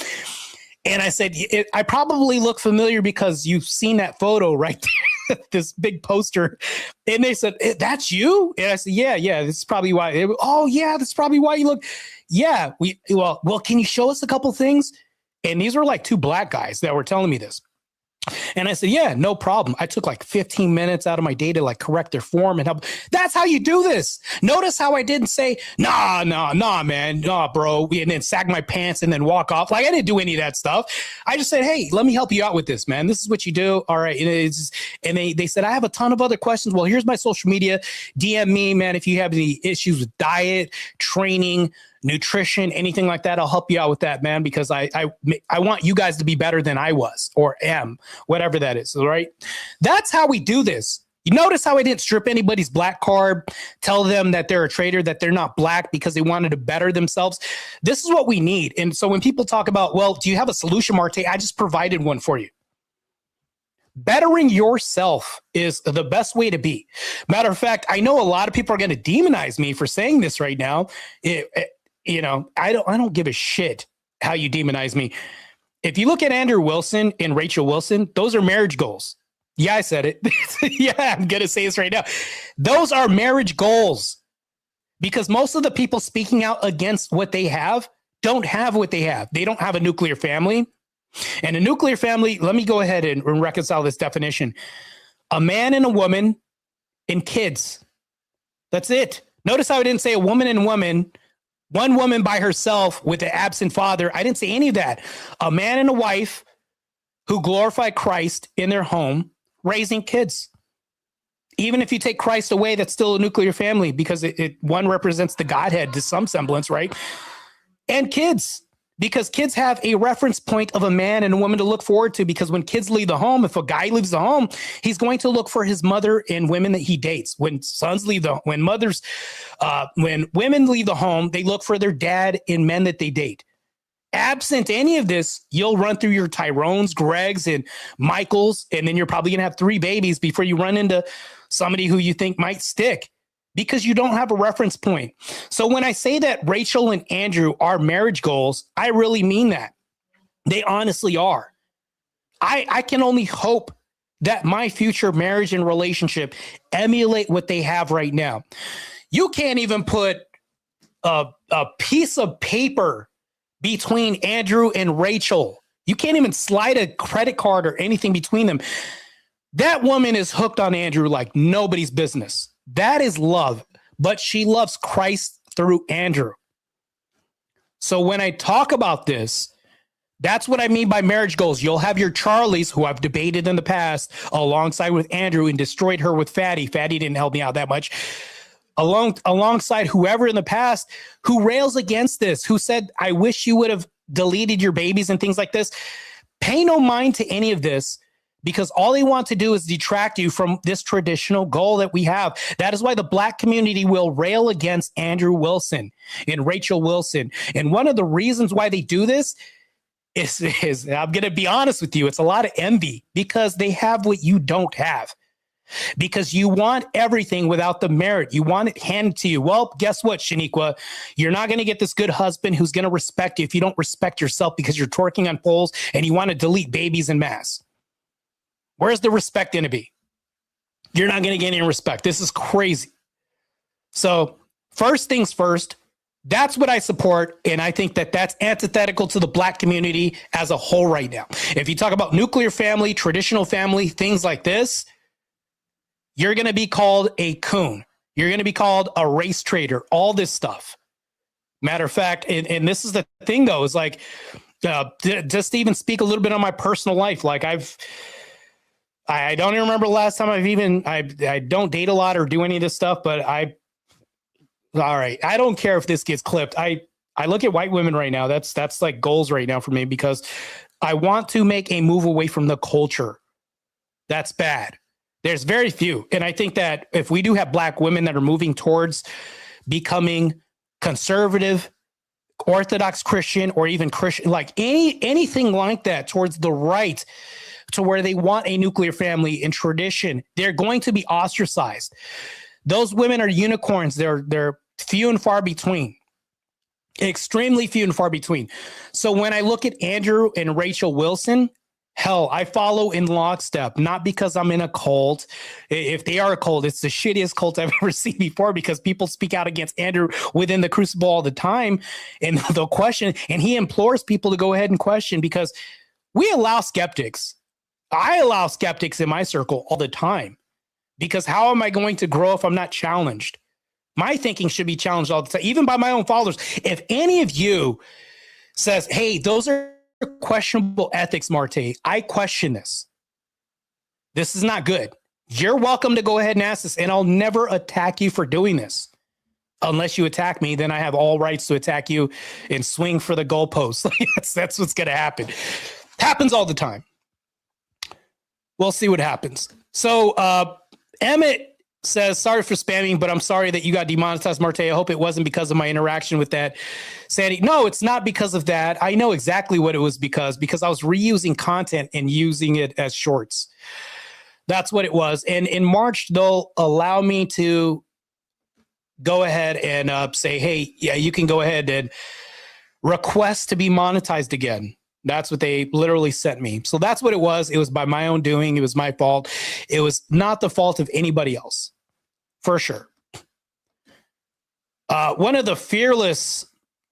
And I said, I probably look familiar because you've seen that photo right there, this big poster. And they said, that's you? And I said, yeah, this is probably why. Oh, yeah, that's probably why you look. Yeah, well, can you show us a couple things? And these were like 2 black guys that were telling me this. And I said, yeah, no problem. I took like 15 minutes out of my day to like correct their form and help. That's how you do this. Notice how I didn't say, nah, man, nah, bro. And then sag my pants and then walk off. Like I didn't do any of that stuff. I just said, hey, let me help you out with this, man. This is what you do. All right. And they said, I have a ton of other questions. Well, here's my social media. DM me, man, if you have any issues with diet, training, nutrition, anything like that. I'll help you out with that, man, because I want you guys to be better than I was or am, whatever that is. All right. That's how we do this. You notice how I didn't strip anybody's black card, tell them that they're a traitor, that they're not black because they wanted to better themselves. This is what we need. And so when people talk about, well, do you have a solution, Marte? I just provided one for you. Bettering yourself is the best way to be. Matter of fact, I know a lot of people are going to demonize me for saying this right now. I don't give a shit how you demonize me. If you look at Andrew Wilson and Rachel Wilson, those are marriage goals. Yeah, I said it. Yeah, I'm going to say this right now. Those are marriage goals because most of the people speaking out against what they have don't have what they have. They don't have a nuclear family. And a nuclear family, let me go ahead and reconcile this definition. A man and a woman and kids. That's it. Notice how I didn't say a woman and woman. One woman by herself with an absent father. I didn't say any of that. A man and a wife who glorify Christ in their home, raising kids. Even if you take Christ away, that's still a nuclear family because one represents the Godhead to some semblance, right? And kids, because kids have a reference point of a man and a woman to look forward to, because when kids leave the home, if a guy leaves the home, he's going to look for his mother and women that he dates. When women leave the home, they look for their dad and men that they date. Absent any of this, you'll run through your Tyrones, Gregs, and Michaels, and then you're probably going to have 3 babies before you run into somebody who you think might stick, because you don't have a reference point. So when I say that Rachel and Andrew are marriage goals, I really mean that. They honestly are. I can only hope that my future marriage and relationship emulate what they have right now. You can't even put a piece of paper between Andrew and Rachel. You can't even slide a credit card or anything between them. That woman is hooked on Andrew like nobody's business. That is love, but she loves Christ through Andrew. So when I talk about this, that's what I mean by marriage goals. You'll have your Charlies, who I've debated in the past, alongside with Andrew and destroyed her with Fatty. Fatty didn't help me out that much. Alongside whoever in the past who rails against this, who said, I wish you would have deleted your babies and things like this. Pay no mind to any of this, because all they want to do is detract you from this traditional goal that we have. That is why the black community will rail against Andrew Wilson and Rachel Wilson. And one of the reasons why they do this is I'm going to be honest with you, it's a lot of envy, because they have what you don't have. Because you want everything without the merit. You want it handed to you. Well, guess what, Shaniqua? You're not going to get this good husband who's going to respect you if you don't respect yourself, because you're twerking on poles and you want to delete babies en masse. Where's the respect going to be? You're not going to get any respect. This is crazy. So first things first, that's what I support. And I think that that's antithetical to the black community as a whole right now. If you talk about nuclear family, traditional family, things like this, you're going to be called a coon. You're going to be called a race traitor, all this stuff. Matter of fact, and this is the thing, though, is like, just to even speak a little bit on my personal life. Like I don't even remember the last time I don't date a lot or do any of this stuff, but all right. I don't care if this gets clipped. I look at white women right now. That's like goals right now for me, because I want to make a move away from the culture. That's bad. There's very few. And I think that if we do have black women that are moving towards becoming conservative, Orthodox Christian, or even Christian, like anything like that towards the right, to where they want a nuclear family and tradition, they're going to be ostracized. Those women are unicorns. They're few and far between, extremely few and far between. So when I look at Andrew and Rachel Wilson, hell, I follow in lockstep, not because I'm in a cult. If they are a cult, it's the shittiest cult I've ever seen before, because people speak out against Andrew within the Crucible all the time, and they'll question, and he implores people to go ahead and question, because we allow skeptics. I allow skeptics in my circle all the time because how am I going to grow if I'm not challenged? My thinking should be challenged all the time, even by my own followers. If any of you says, hey, those are questionable ethics, Marte, I question this. This is not good. You're welcome to go ahead and ask this, and I'll never attack you for doing this. Unless you attack me, then I have all rights to attack you and swing for the goalpost. That's what's going to happen. Happens all the time. We'll see what happens. So Emmett says, sorry for spamming, but I'm sorry that you got demonetized, Marte. I hope it wasn't because of my interaction with that. Sandy, no, it's not because of that. I know exactly what it was because I was reusing content and using it as shorts. That's what it was. And in March, they'll allow me to go ahead and say, hey, yeah, you can go ahead and request to be monetized again. That's what they literally sent me. So that's what it was. It was by my own doing. It was my fault. It was not the fault of anybody else, for sure. One of the fearless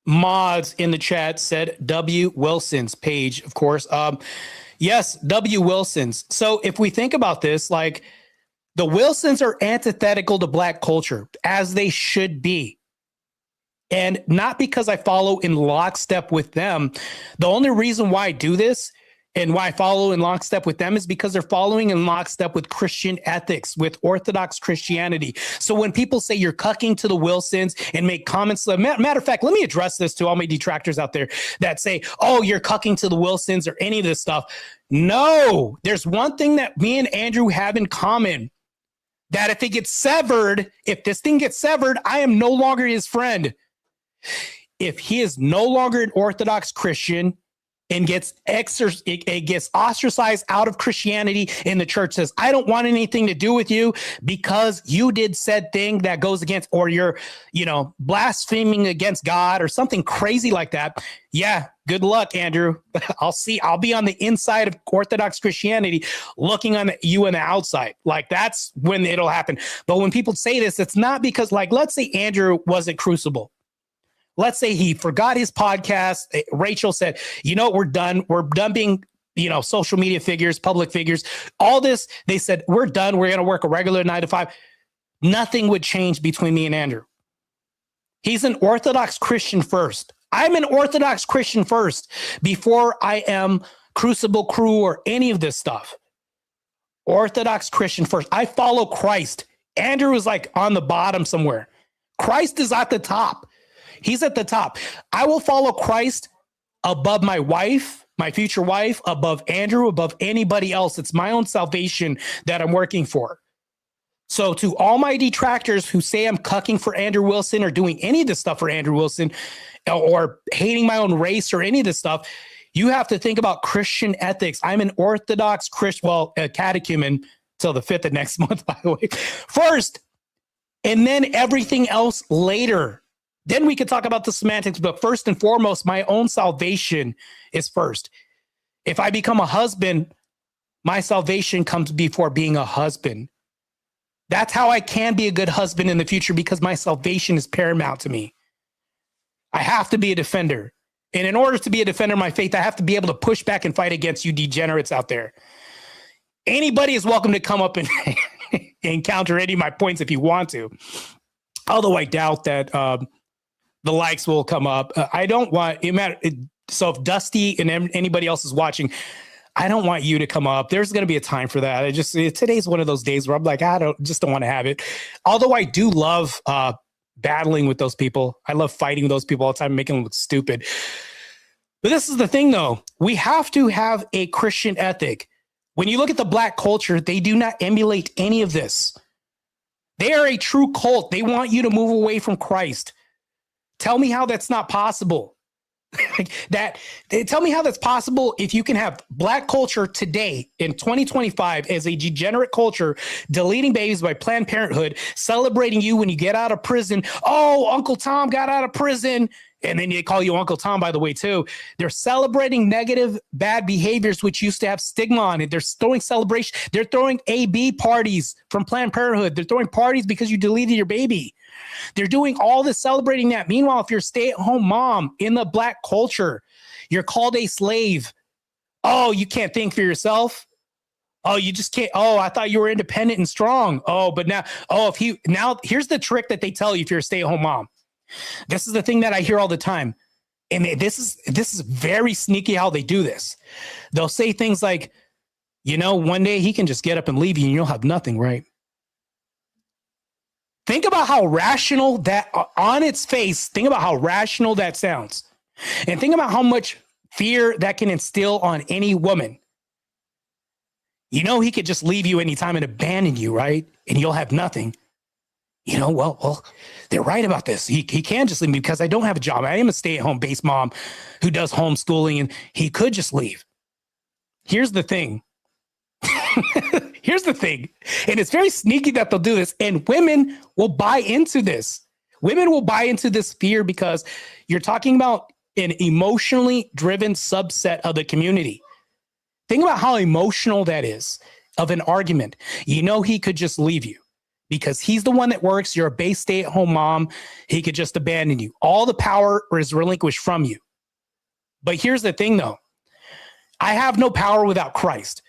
mods in the chat said W. Wilson's page, of course. Yes, W. Wilson's. So if we think about this, like the Wilsons are antithetical to Black culture, as they should be. And not because I follow in lockstep with them. The only reason why I do this and why I follow in lockstep with them is because they're following in lockstep with Christian ethics, with Orthodox Christianity. So when people say you're cucking to the Wilsons and make comments, matter of fact, let me address this to all my detractors out there that say, oh, you're cucking to the Wilsons or any of this stuff. No, there's one thing that me and Andrew have in common, that if it gets severed, if this thing gets severed, I am no longer his friend. If he is no longer an Orthodox Christian and gets ostracized out of Christianity, and the church says, I don't want anything to do with you because you did said thing that goes against, or you're, blaspheming against God or something crazy like that. Yeah, good luck, Andrew. I'll be on the inside of Orthodox Christianity looking on you on the outside. Like, that's when it'll happen. But when people say this, it's not because, like, let's say Andrew wasn't Crucible. Let's say he forgot his podcast. Rachel said, we're done. We're done being, social media figures, public figures. All this, they said, we're done. We're going to work a regular 9 to 5. Nothing would change between me and Andrew. He's an Orthodox Christian first. I'm an Orthodox Christian first before I am Crucible Crew or any of this stuff. Orthodox Christian first. I follow Christ. Andrew is like on the bottom somewhere. Christ is at the top. He's at the top. I will follow Christ above my wife, my future wife, above Andrew, above anybody else. It's my own salvation that I'm working for. So to all my detractors who say I'm cucking for Andrew Wilson or doing any of this stuff for Andrew Wilson or hating my own race or any of this stuff, you have to think about Christian ethics. I'm an Orthodox Christian, a catechumen till the 5th of next month, by the way, first, and then everything else later. Then we can talk about the semantics, but first and foremost, my own salvation is first. If I become a husband, my salvation comes before being a husband. That's how I can be a good husband in the future, because my salvation is paramount to me. I have to be a defender. And in order to be a defender of my faith, I have to be able to push back and fight against you degenerates out there. Anybody is welcome to come up and encounter any of my points if you want to. Although I doubt that the likes will come up. I don't want it. So if Dusty and anybody else is watching, I don't want you to come up. There's going to be a time for that. Today's one of those days where I'm like, I don't want to have it. Although I do love battling with those people. I love fighting with those people all the time, making them look stupid. But this is the thing, though. We have to have a Christian ethic. When you look at the Black culture, they do not emulate any of this. They are a true cult. They want you to move away from Christ. Tell me how that's not possible. Tell me how that's possible if you can have Black culture today in 2025 as a degenerate culture, deleting babies by Planned Parenthood, celebrating you when you get out of prison. Oh, Uncle Tom got out of prison. And then they call you Uncle Tom, by the way, too. They're celebrating negative, bad behaviors, which used to have stigma on it. They're throwing celebration. They're throwing AB parties from Planned Parenthood. They're throwing parties because you deleted your baby. They're doing all this, celebrating that. Meanwhile, if you're a stay-at-home mom in the Black culture, you're called a slave. Oh, you can't think for yourself? Oh, you just can't. Oh, I thought you were independent and strong. Oh, but now here's the trick that they tell you if you're a stay-at-home mom. This is the thing that I hear all the time. And this is very sneaky how they do this. They'll say things like, one day he can just get up and leave you and you'll have nothing, right? Think about how rational that, on its face, think about how rational that sounds. And think about how much fear that can instill on any woman. He could just leave you anytime and abandon you, right? And you'll have nothing. Well, they're right about this. He can just leave me because I don't have a job. I am a stay-at-home based mom who does homeschooling, and he could just leave. Here's the thing. Here's the thing. And it's very sneaky that they'll do this. And women will buy into this. Women will buy into this fear because you're talking about an emotionally driven subset of the community. Think about how emotional that is of an argument. He could just leave you because he's the one that works. You're a base stay-at-home mom. He could just abandon you. All the power is relinquished from you. But here's the thing, though. I have no power without Christ.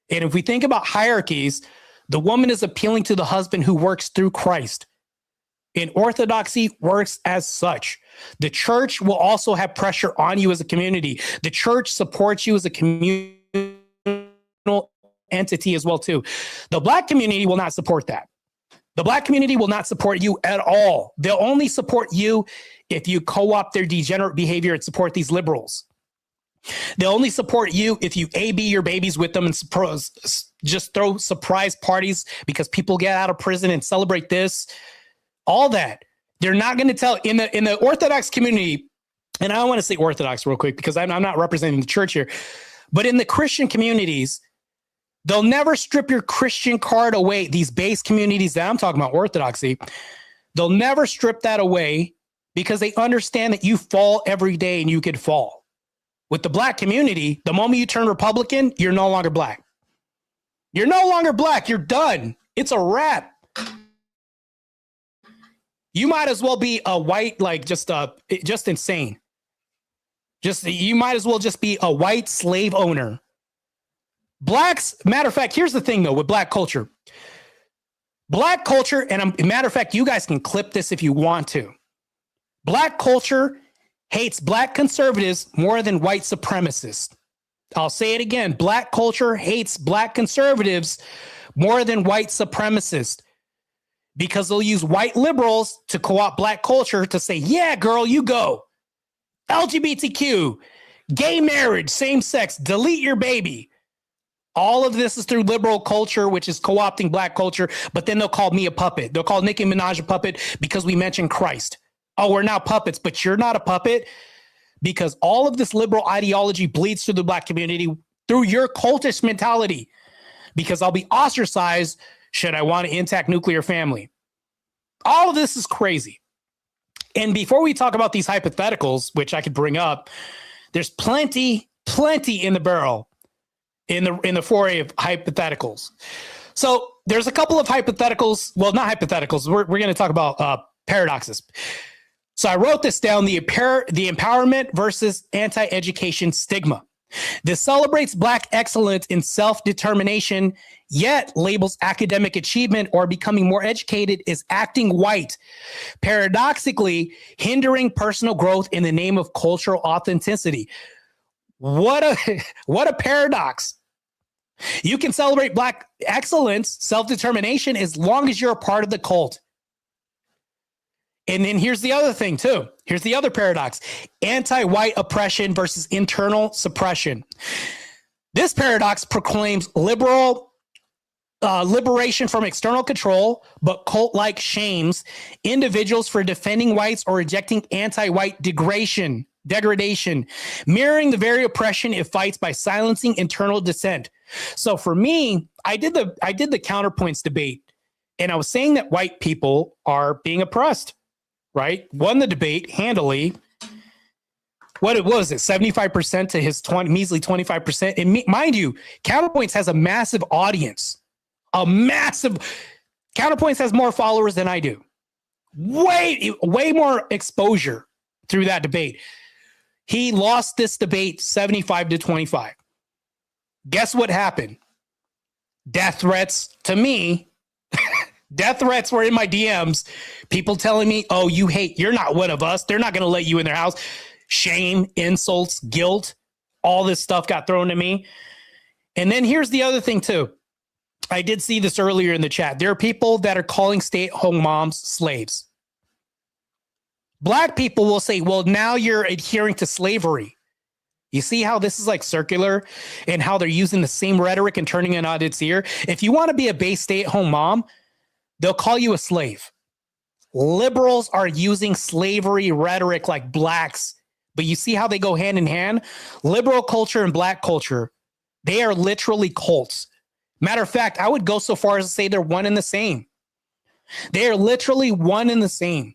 And if we think about hierarchies, the woman is appealing to the husband who works through Christ. And orthodoxy works as such. The church will also have pressure on you as a community. The church supports you as a communal entity as well, too. The Black community will not support that. The Black community will not support you at all. They'll only support you if you co-opt their degenerate behavior and support these liberals. They'll only support you if you AB your babies with them and just throw surprise parties because people get out of prison and celebrate this. All that. They're not going to tell in the Orthodox community, and I don't want to say Orthodox real quick because I'm not representing the church here, but in the Christian communities, they'll never strip your Christian card away. These base communities that I'm talking about, Orthodoxy, they'll never strip that away because they understand that you fall every day and you could fall. With the Black community, the moment you turn Republican, you're no longer Black. You're no longer Black. You're done. It's a wrap. You might as well be a white, just insane. You might as well just be a white slave owner. Blacks, matter of fact, here's the thing though with Black culture. Black culture, and matter of fact, you guys can clip this if you want to. Black culture hates Black conservatives more than white supremacists. I'll say it again. Black culture hates Black conservatives more than white supremacists because they'll use white liberals to co-opt Black culture to say, yeah, girl, you go. LGBTQ, gay marriage, same sex, delete your baby. All of this is through liberal culture, which is co-opting Black culture, but then they'll call me a puppet. They'll call Nicki Minaj a puppet because we mentioned Christ. Oh, we're now puppets, but you're not a puppet because all of this liberal ideology bleeds through the Black community through your cultish mentality because I'll be ostracized should I want an intact nuclear family. All of this is crazy. And before we talk about these hypotheticals, which I could bring up, there's plenty in the barrel in the foray of hypotheticals. So there's a couple of hypotheticals. Well, not hypotheticals. We're going to talk about paradoxes. So I wrote this down, the empowerment versus anti-education stigma. This celebrates Black excellence in self-determination, yet labels academic achievement or becoming more educated as acting white, paradoxically hindering personal growth in the name of cultural authenticity. What a paradox. You can celebrate Black excellence, self-determination, as long as you're a part of the cult. And then here's the other thing, too. Here's the other paradox. Anti-white oppression versus internal suppression. This paradox proclaims liberation from external control, but cult-like shames individuals for defending whites or rejecting anti-white degradation, mirroring the very oppression it fights by silencing internal dissent. So for me, I did the counterpoints debate, and I was saying that white people are being oppressed. Right? Won the debate handily. What was it? 75% to his measly 25%. And mind you, Counterpoints has a massive audience. Counterpoints has more followers than I do. Way more exposure through that debate. He lost this debate 75 to 25. Guess what happened? death threats to me. Death threats were in my DMs. People telling me, oh, you're not one of us. They're not going to let you in their house. Shame, insults, guilt, all this stuff got thrown at me. And then here's the other thing too. I did see this earlier in the chat. There are people that are calling stay-at-home moms slaves. Black people will say, well, now you're adhering to slavery. You see how this is like circular and how they're using the same rhetoric and turning it on its ear? If you want to be a base stay-at-home mom, they'll call you a slave. Liberals are using slavery rhetoric like blacks, but you see how they go hand in hand? Liberal culture and black culture, they are literally cults. Matter of fact, I would go so far as to say they're one and the same. They are literally one and the same.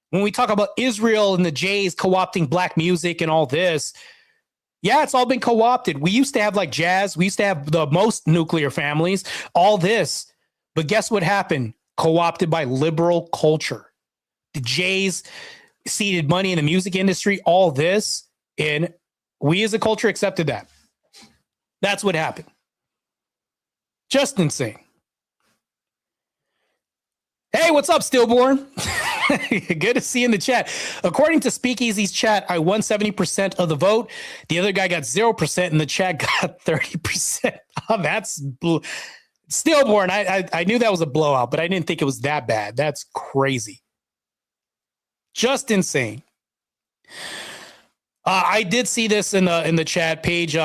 When we talk about Israel and the Jays co-opting black music and all this, yeah, it's all been co-opted. We used to have like jazz. We used to have the most nuclear families, all this. But guess what happened? Co-opted by liberal culture. The Jays seeded money in the music industry, all this. And we as a culture accepted that. That's what happened. Just insane. Hey, what's up, Stillborn? Good to see you in the chat. According to Speakeasy's chat, I won 70% of the vote. The other guy got 0%, and the chat got 30%. Oh, that's Stillborn. I knew that was a blowout, but I didn't think it was that bad. That's crazy. Just insane. I did see this in the chat. Paige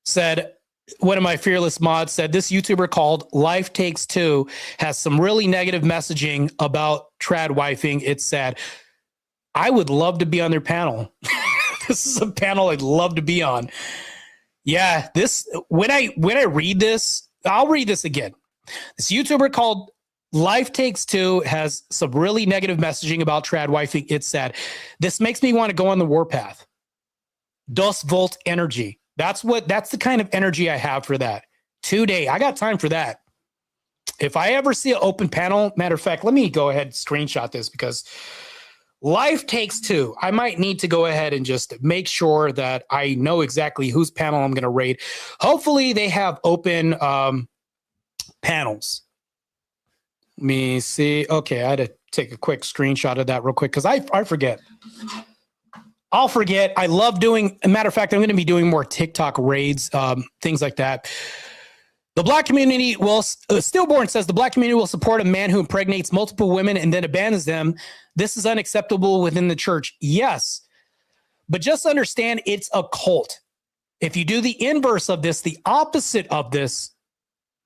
said, one of my fearless mods said, this YouTuber called Life Takes Two has some really negative messaging about trad wifing. It's sad. I would love to be on their panel. This is a panel I'd love to be on. Yeah, this when I read this, I'll read this again. This YouTuber called Life Takes Two has some really negative messaging about trad wifing. It's sad. This makes me want to go on the warpath. Dos Volt energy. That's the kind of energy I have for that. Today, I got time for that. If I ever see an open panel, matter of fact, let me go ahead and screenshot this because Life Takes Two. I might need to go ahead and just make sure that I know exactly whose panel I'm going to raid. Hopefully they have open panels. Let me see. Okay, I had to take a quick screenshot of that real quick because I forget. I'll forget. I love doing, matter of fact, I'm going to be doing more TikTok raids, things like that. The black community will, Stillborn says, the black community will support a man who impregnates multiple women and then abandons them. This is unacceptable within the church. Yes, but just understand it's a cult. If you do the inverse of this, the opposite of this,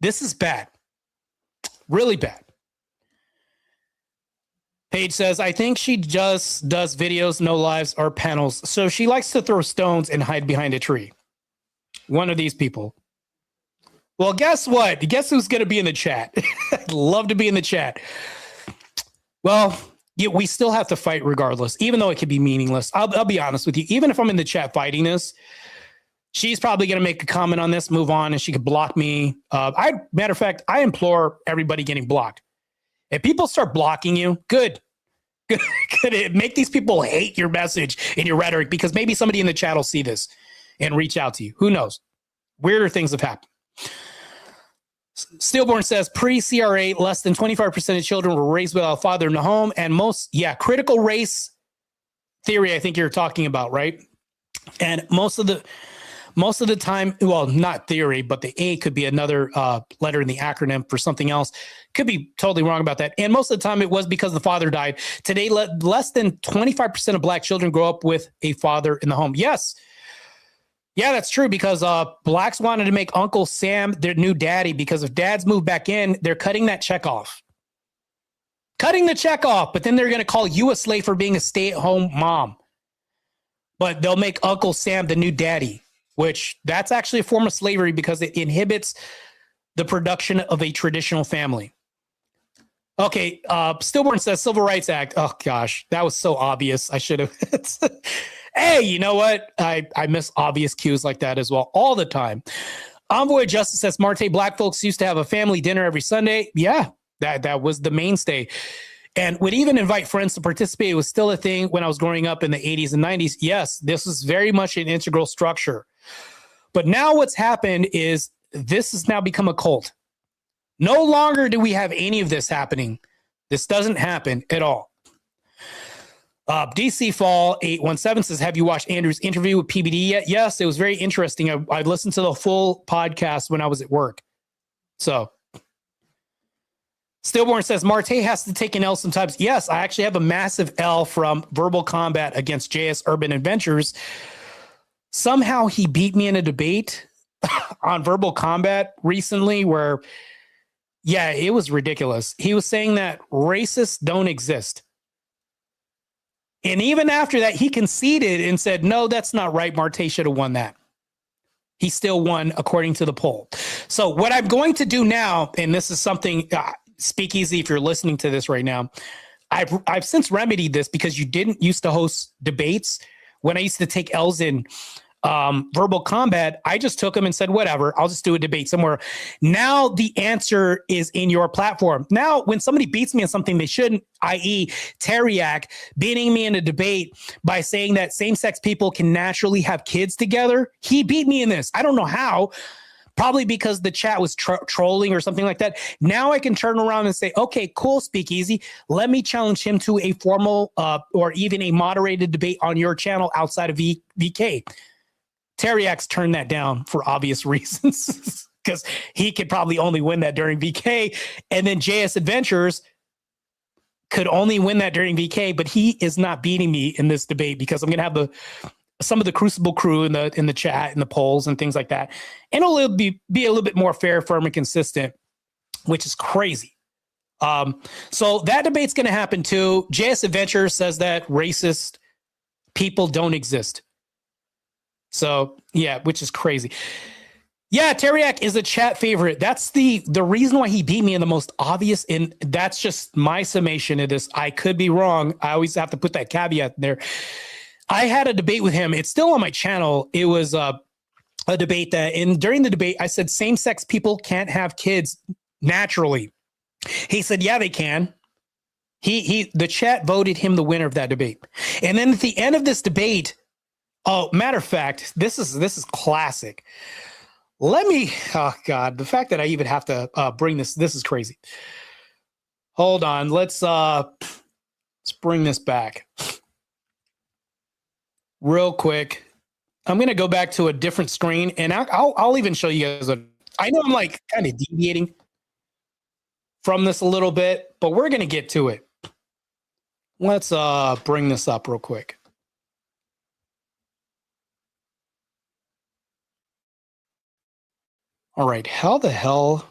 this is bad. Really bad. Paige says, I think she just does videos, no lives or panels. So she likes to throw stones and hide behind a tree. One of these people. Well, guess what? Guess who's going to be in the chat? I'd love to be in the chat. Well, yeah, we still have to fight regardless, even though it could be meaningless. I'll be honest with you. Even if I'm in the chat fighting this, she's probably going to make a comment on this, move on, and she could block me. Matter of fact, I implore everybody getting blocked. If people start blocking you, good. Make these people hate your message and your rhetoric because maybe somebody in the chat will see this and reach out to you. Who knows? Weirder things have happened. Stillborn says, pre-CRA, less than 25% of children were raised without a father in the home. And critical race theory, I think you're talking about, right? And most of the time, well, not theory, but the A could be another letter in the acronym for something else. Could be totally wrong about that. And most of the time it was because the father died. Today, less than 25% of black children grow up with a father in the home. Yes. Yeah, that's true because blacks wanted to make Uncle Sam their new daddy because if dads move back in, they're cutting that check off. Cutting the check off, but then they're going to call you a slave for being a stay-at-home mom. But they'll make Uncle Sam the new daddy, which that's actually a form of slavery because it inhibits the production of a traditional family. Okay, Stillborn says Civil Rights Act. Oh, gosh, that was so obvious. I should have. Hey, you know what? I miss obvious cues like that as well all the time. Envoy Justice says, Marte, black folks used to have a family dinner every Sunday. Yeah, that was the mainstay. And would even invite friends to participate. It was still a thing when I was growing up in the 80s and 90s. Yes, this was very much an integral structure. But now what's happened is this has now become a cult. No longer do we have any of this happening. This doesn't happen at all. DC Fall 817 says, have you watched Andrew's interview with PBD yet? Yes, it was very interesting. I listened to the full podcast when I was at work. So Stillborn says, Marte has to take an L sometimes. Yes, I actually have a massive L from Verbal Combat against JS Urban Adventures. Somehow he beat me in a debate on Verbal Combat recently where, yeah, it was ridiculous. He was saying that racists don't exist. And even after that, he conceded and said, no, that's not right. Marte should have won that. He still won according to the poll. So what I'm going to do now, and this is something, Speakeasy, if you're listening to this right now, I've since remedied this because you didn't used to host debates. When I used to take L's in Verbal Combat, I just took them and said, whatever, I'll just do a debate somewhere. Now the answer is in your platform. Now, when somebody beats me on something they shouldn't, i.e. Teriak beating me in a debate by saying that same-sex people can naturally have kids together, he beat me in this. I don't know how. Probably because the chat was trolling or something like that. Now I can turn around and say, okay, cool, Speakeasy. Let me challenge him to a formal or even a moderated debate on your channel outside of VK. Teriak's turned that down for obvious reasons because he could probably only win that during VK. And then JS Adventures could only win that during VK, but he is not beating me in this debate because I'm going to have some of the Crucible crew in the chat and the polls and things like that. And it'll be a little bit more fair, firm, and consistent, which is crazy. So that debate's going to happen too. JS Adventure says that racist people don't exist. So yeah, which is crazy. Yeah, Teriak is a chat favorite. That's the reason why he beat me in the most obvious, and that's just my summation of this. I could be wrong. I always have to put that caveat there. I had a debate with him. It's still on my channel. It was a debate and during the debate, I said same-sex people can't have kids naturally. He said, yeah, they can. The chat voted him the winner of that debate. And then at the end of this debate, oh, matter of fact, this is classic. Oh God, the fact that I even have to bring this is crazy. Hold on, let's bring this back real quick. I'm gonna go back to a different screen, and I'll even show you guys. I know I'm like kind of deviating from this a little bit, but we're gonna get to it. Let's bring this up real quick. All right, how the hell?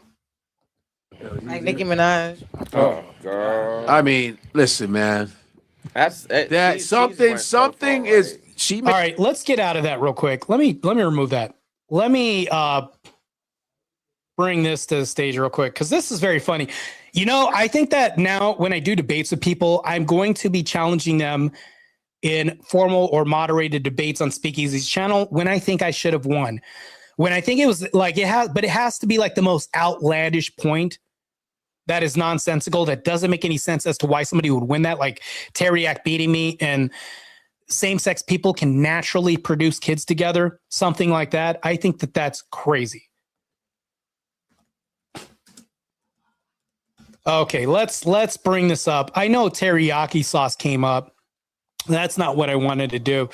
Like Nicki Minaj. Oh God! I mean, listen, man. She's Something is she. All right, let's get out of that real quick. Let me remove that. Let me bring this to the stage real quick because this is very funny. You know, I think that now when I do debates with people, I'm going to be challenging them in formal or moderated debates on Speakeasy's channel when I think I should have won. When I think it was like it has to be like the most outlandish point that is nonsensical, that doesn't make any sense as to why somebody would win that, like Teriak beating me and same-sex people can naturally produce kids together, something like that. I think that that's crazy. Okay, let's bring this up. I know teriyaki sauce came up. That's not what I wanted to do.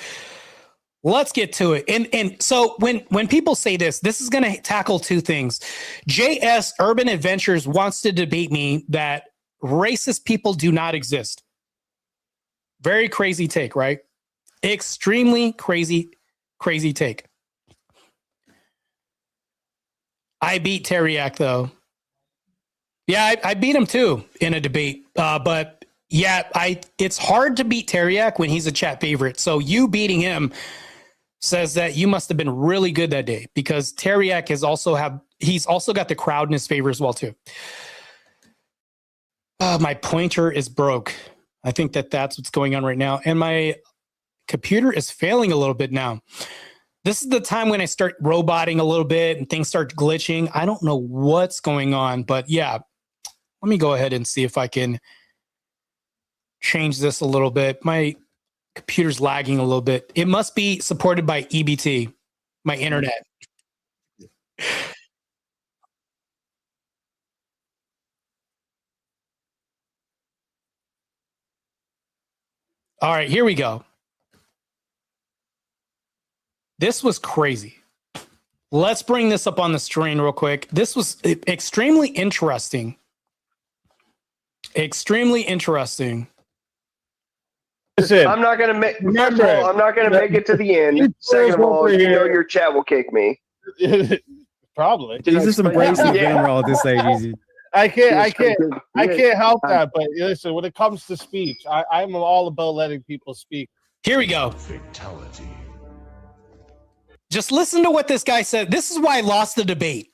Let's get to it. And so when people say this is going to tackle two things. JS Urban Adventures wants to debate me that racist people do not exist. Very crazy take, right? Extremely crazy take. I beat Teriak though. Yeah, I beat him too in a debate. But yeah, it's hard to beat Teriak when he's a chat favorite. So you beating him says that you must have been really good that day because Teriak he's also got the crowd in his favor as well too. My pointer is broke. I think that's what's going on right now. And my computer is failing a little bit now. This is the time when I start roboting a little bit and things start glitching. I don't know what's going on, but yeah, let me go ahead and see if I can change this a little bit. My computer's lagging a little bit. It must be supported by EBT, my internet. All right, here we go. This was crazy. Let's bring this up on the screen real quick. This was extremely interesting. Extremely interesting. Listen, I'm not gonna make. First of all, I'm not gonna make it to the end. Second of all, you know your chat will kick me. Probably. He's just embracing General at this age, easy. I can't help that. But listen, when it comes to speech, I'm all about letting people speak. Here we go. Fatality. Just listen to what this guy said. This is why I lost the debate.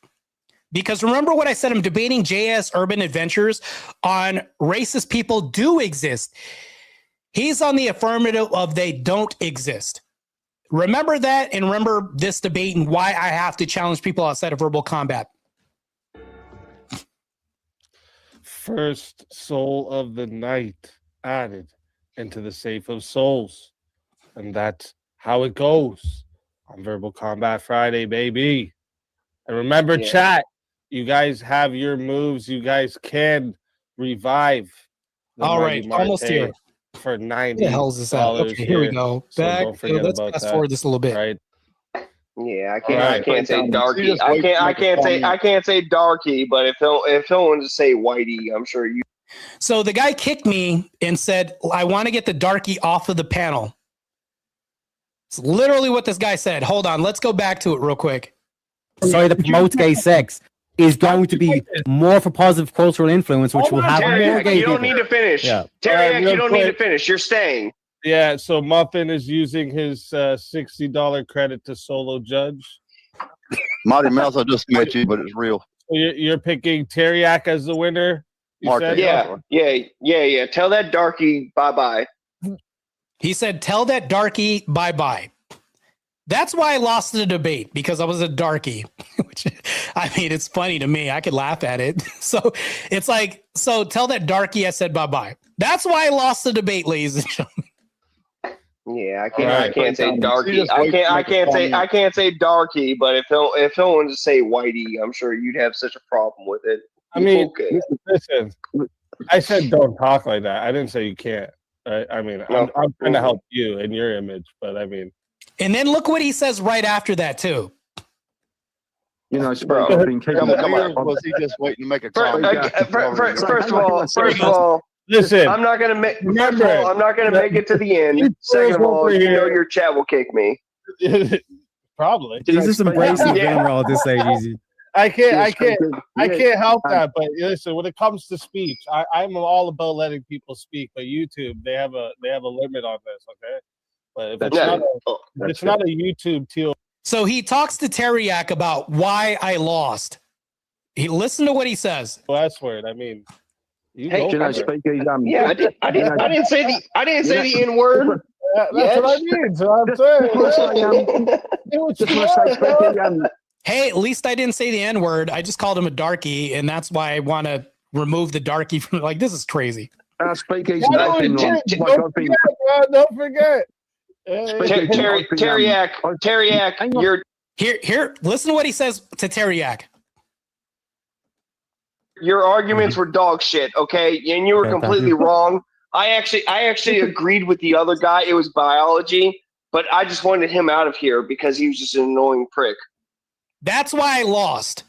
Because remember what I said, I'm debating JS Urban Adventures on racist people do exist. He's on the affirmative of they don't exist. Remember that, and remember this debate and why I have to challenge people outside of verbal combat. First soul of the night added into the safe of souls. And that's how it goes on Verbal Combat Friday, baby. And remember, chat, you guys have your moves. You guys can revive. All right, almost here. For $90. What the hell is this at? Okay, here we go. Back. Let's fast forward this a little bit. Right. Yeah, I can't say darky. I can't say darky, but if he'll want to say whitey, I'm sure you. So the guy kicked me and said, I want to get the darky off of the panel. It's literally what this guy said. Hold on, let's go back to it real quick. Sorry, that promotes gay sex is going to be more for positive cultural influence, which will have more gay you people. don't need to finish. Yeah. Terry, you don't need to finish. You're staying. Yeah, so Muffin is using his $60 credit to solo judge. Mighty Mouse, I just met you, but it's real. So you're picking Teriak as the winner? Yeah. Tell that darky bye-bye. He said, tell that darky bye-bye. That's why I lost the debate, because I was a darky. Which, I mean, it's funny to me. I could laugh at it. So it's like, so tell that darky I said bye-bye. That's why I lost the debate, ladies and gentlemen. Yeah, I can't say darky. I can't say darky, but if he'll want to say whitey, I'm sure you'd have such a problem with it. I mean, listen, I said don't talk like that. I didn't say you can't. I mean, I'm trying to help you in your image, but I mean. And then look what he says right after that too. You know, bro, was he just waiting to make a comment? First of all, listen. I'm not gonna make. First of all, I'm not gonna make it to the end. Second of all, you know your chat will kick me. Probably. He's just embracing General at this age, easy. I can't help that. But listen, when it comes to speech, I'm all about letting people speak. But YouTube, they have a limit on this. Okay, but if it's not a YouTube deal. So he talks to Teriak about why I lost. Listen to what he says. Last word. I mean, I didn't say the N word. That's what I mean. So I'm saying. Hey, at least I didn't say the N word. I just called him a darky, and that's why I want to remove the darky from. Like, this is crazy. Don't forget. Teriak, you're here. Listen to what he says to Teriak. Your arguments were dog shit, okay? And you were completely wrong. I actually agreed with the other guy. It was biology, but I just wanted him out of here because he was just an annoying prick. That's why I lost.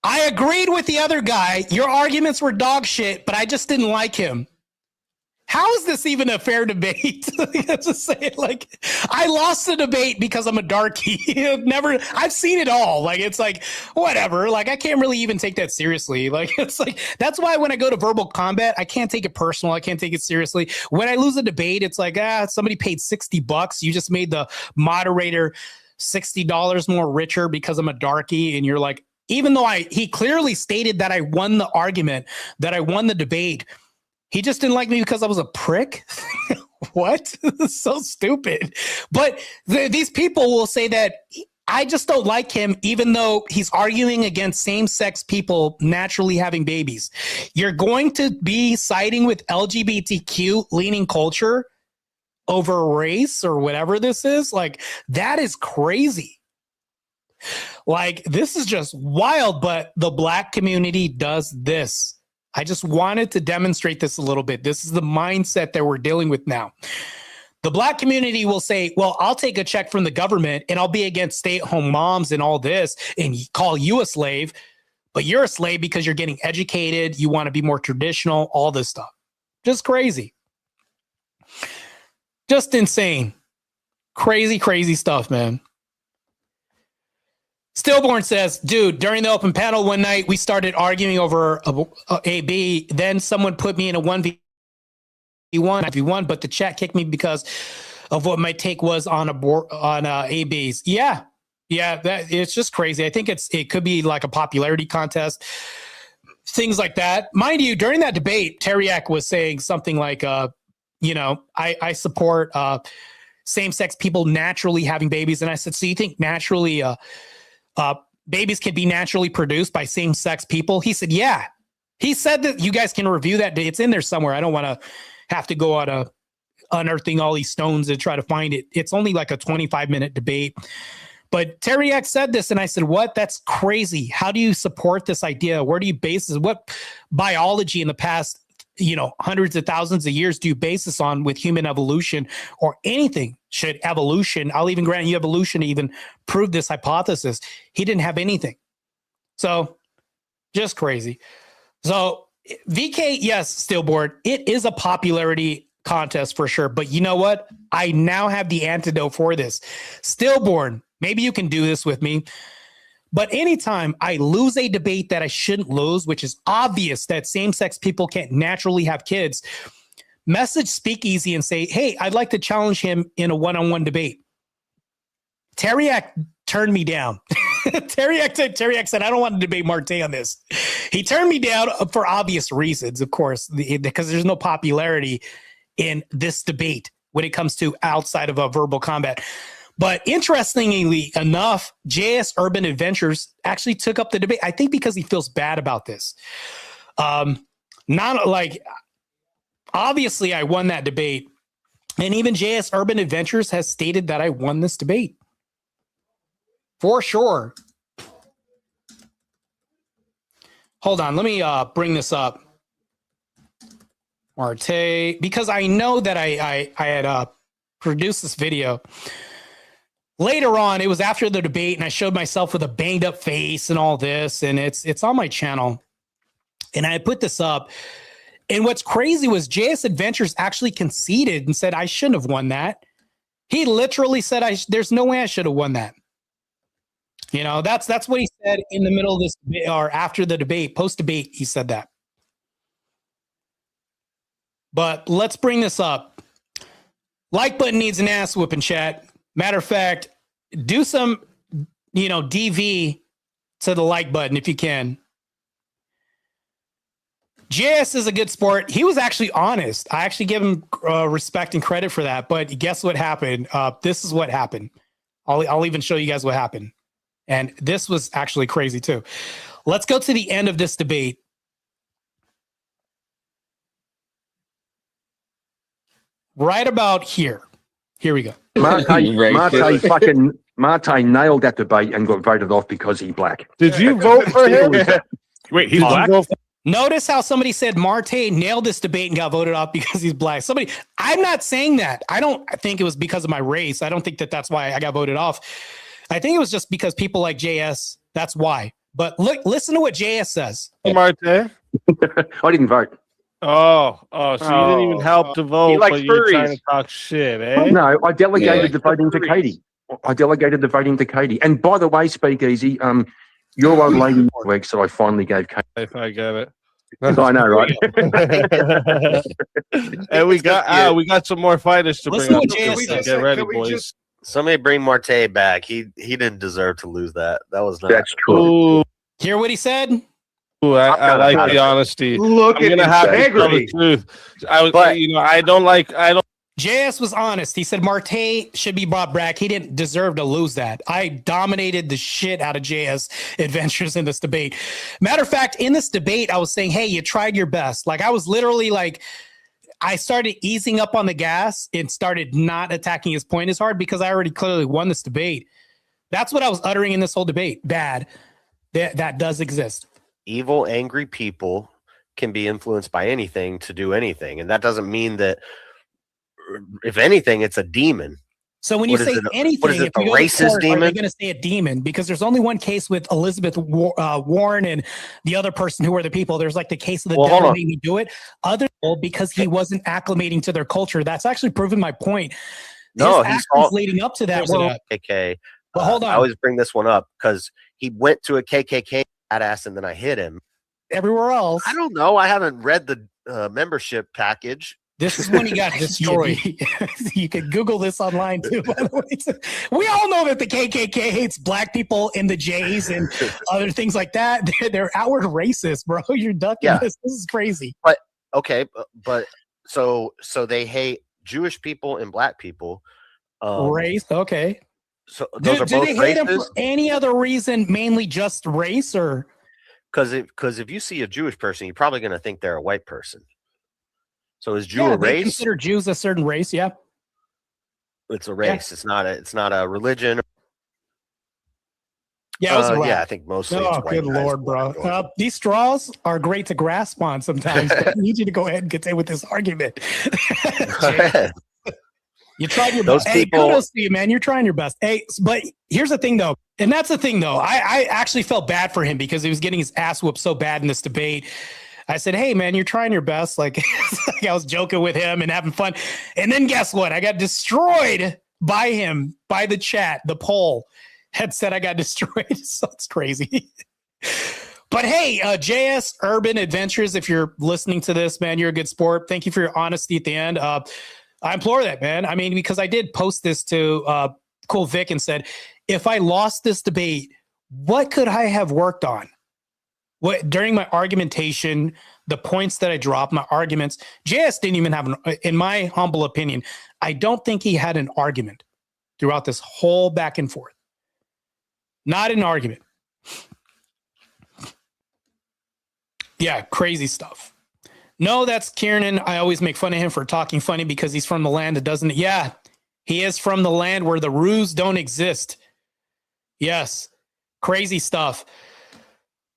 I agreed with the other guy. Your arguments were dog shit, but I just didn't like him. How is this even a fair debate? Just say it like I lost the debate because I'm a darky. I've seen it all. Like, it's like, whatever. Like, I can't really even take that seriously. Like, it's like, that's why when I go to verbal combat, I can't take it personal. I can't take it seriously. When I lose a debate, it's like, somebody paid $60. You just made the moderator $60 more richer because I'm a darky. And you're like, even though he clearly stated that I won the argument, that I won the debate, he just didn't like me because I was a prick. What? So stupid. But these people will say that I just don't like him, even though he's arguing against same-sex people naturally having babies. You're going to be siding with LGBTQ-leaning culture over race or whatever this is? Like, that is crazy. Like, this is just wild, but the black community does this. I just wanted to demonstrate this a little bit. This is the mindset that we're dealing with now. The black community will say, well, I'll take a check from the government and I'll be against stay-at-home moms and all this and call you a slave, but you're a slave because you're getting educated. You want to be more traditional, all this stuff. Just crazy. Just insane. Crazy, crazy stuff, man. Stillborn says, dude, during the open panel one night, we started arguing over AB. Then someone put me in a 1v1, but the chat kicked me because of what my take was on ABs. Yeah, that it's just crazy. I think it could be like a popularity contest, things like that. Mind you, during that debate, Teriak was saying something like, I support same-sex people naturally having babies. And I said, so you think naturally babies can be naturally produced by same-sex people? He said, yeah. He said that. You guys can review that. It's in there somewhere. I don't want to have to go out unearthing all these stones and try to find it. It's only like a 25-minute debate. But Teriak said this, and I said, what? That's crazy. How do you support this idea? Where do you base this? What biology in the past, hundreds of thousands of years do you base this on with human evolution or anything? Should evolution, I'll even grant you evolution to even prove this hypothesis. He didn't have anything. So just crazy. So VK, yes, Stillborn, it is a popularity contest for sure. But you know what? I now have the antidote for this. Stillborn, maybe you can do this with me. But anytime I lose a debate that I shouldn't lose, which is obvious that same-sex people can't naturally have kids, message Speakeasy and say, hey, I'd like to challenge him in a one-on-one debate. Teriak turned me down. Teriak said, I don't want to debate Marte on this. He turned me down for obvious reasons, of course, because there's no popularity in this debate when it comes to outside of a verbal combat. But interestingly enough, JS Urban Adventures actually took up the debate. I think because he feels bad about this. Not like, obviously I won that debate. And even JS Urban Adventures has stated that I won this debate. For sure. Hold on, let me bring this up. Marte, because I know that I had produced this video. Later on, it was after the debate, and I showed myself with a banged up face and all this, and it's on my channel. And I put this up. And what's crazy was JS Adventures actually conceded and said I shouldn't have won that. He literally said there's no way I should have won that. That's what he said in the middle of this debate, or after the debate, post-debate, he said that. But let's bring this up. Like button needs an ass whooping, chat. Matter of fact, do some, DV to the like button if you can. JS is a good sport. He was actually honest. I actually give him respect and credit for that. But guess what happened? This is what happened. I'll even show you guys what happened. And this was actually crazy too. Let's go to the end of this debate. Right about here. Here we go. Marte nailed that debate and got voted off because he's black. Did you vote for him? Wait, he's black? Notice how somebody said Marte nailed this debate and got voted off because he's black. I'm not saying that. I don't think it was because of my race. I don't think that's why I got voted off. I think it was just because people like JS. That's why. But listen to what JS says. Marte? I didn't vote. So you didn't even help to vote, but you're trying to talk shit, eh? No, I delegated the voting to Katie. And by the way, Speakeasy, your old lady week, so I finally gave Katie. If I get it. I know, right? And we got some more fighters to bring up. Get ready, boys. Somebody bring Marte back. He didn't deserve to lose that. That was not. That's true. Hear what he said? Ooh, I like the honesty. Look at integrity. Truth. I don't. JS was honest. He said Marte should be brought back. He didn't deserve to lose that. I dominated the shit out of JS Adventures in this debate. Matter of fact, in this debate, I was saying, hey, you tried your best. Like, I was literally like, I started easing up on the gas and started not attacking his point as hard because I already clearly won this debate. That's what I was uttering in this whole debate. Bad. That does exist. Evil, angry people can be influenced by anything to do anything. And that doesn't mean that, if anything, it's a demon. So when you say anything, what is it, if you a racist demon? Are they going to say a demon? Because there's only one case with Elizabeth Warren and the other person who were the people. There's like the case of the devil made me do it. Other because he wasn't acclimating to their culture. That's actually proving my point. No, he's leading up to that. KKK. But hold on. I always bring this one up because he went to a KKK badass and then I hit him. Everywhere else, I don't know. I haven't read the membership package. This is when he got destroyed. You can Google this online too, by the way. We all know that the KKK hates black people in the Jays and other things like that. They're outward racist, bro. You're ducking this. This is crazy. But okay, but so they hate Jewish people and black people. Race, okay. So those are both they hate races? them for any other reason, mainly just race, or because if you see a Jewish person, you're probably going to think they're a white person. So is Jew a they race? Consider Jews a certain race, yeah. It's a race. Yeah. It's not a religion. Yeah, I think mostly. Oh, it's white good Lord, bro! These straws are great to grasp on sometimes. But I need you to go ahead and continue with this argument. You tried your best. Hey, kudos to you, man. You're trying your best. Hey, but here's the thing, though. And that's the thing, though. I actually felt bad for him because he was getting his ass whooped so bad in this debate. I said, hey, man, you're trying your best. Like I was joking with him and having fun. And then guess what? I got destroyed by him, by the chat. The poll had said I got destroyed. So it's crazy. But hey, JS Urban Adventures, if you're listening to this, man, you're a good sport. Thank you for your honesty at the end. I implore that, man. I mean, because I did post this to Cool Vic and said, if I lost this debate, what could I have worked on? What during my argumentation, the points that I dropped, my arguments, JS didn't even have, in my humble opinion, I don't think he had an argument throughout this whole back and forth. Not an argument. Yeah, crazy stuff. No, that's Kiernan. I always make fun of him for talking funny because he's from the land that doesn't. Yeah, he is from the land where the roos don't exist. Yes, crazy stuff.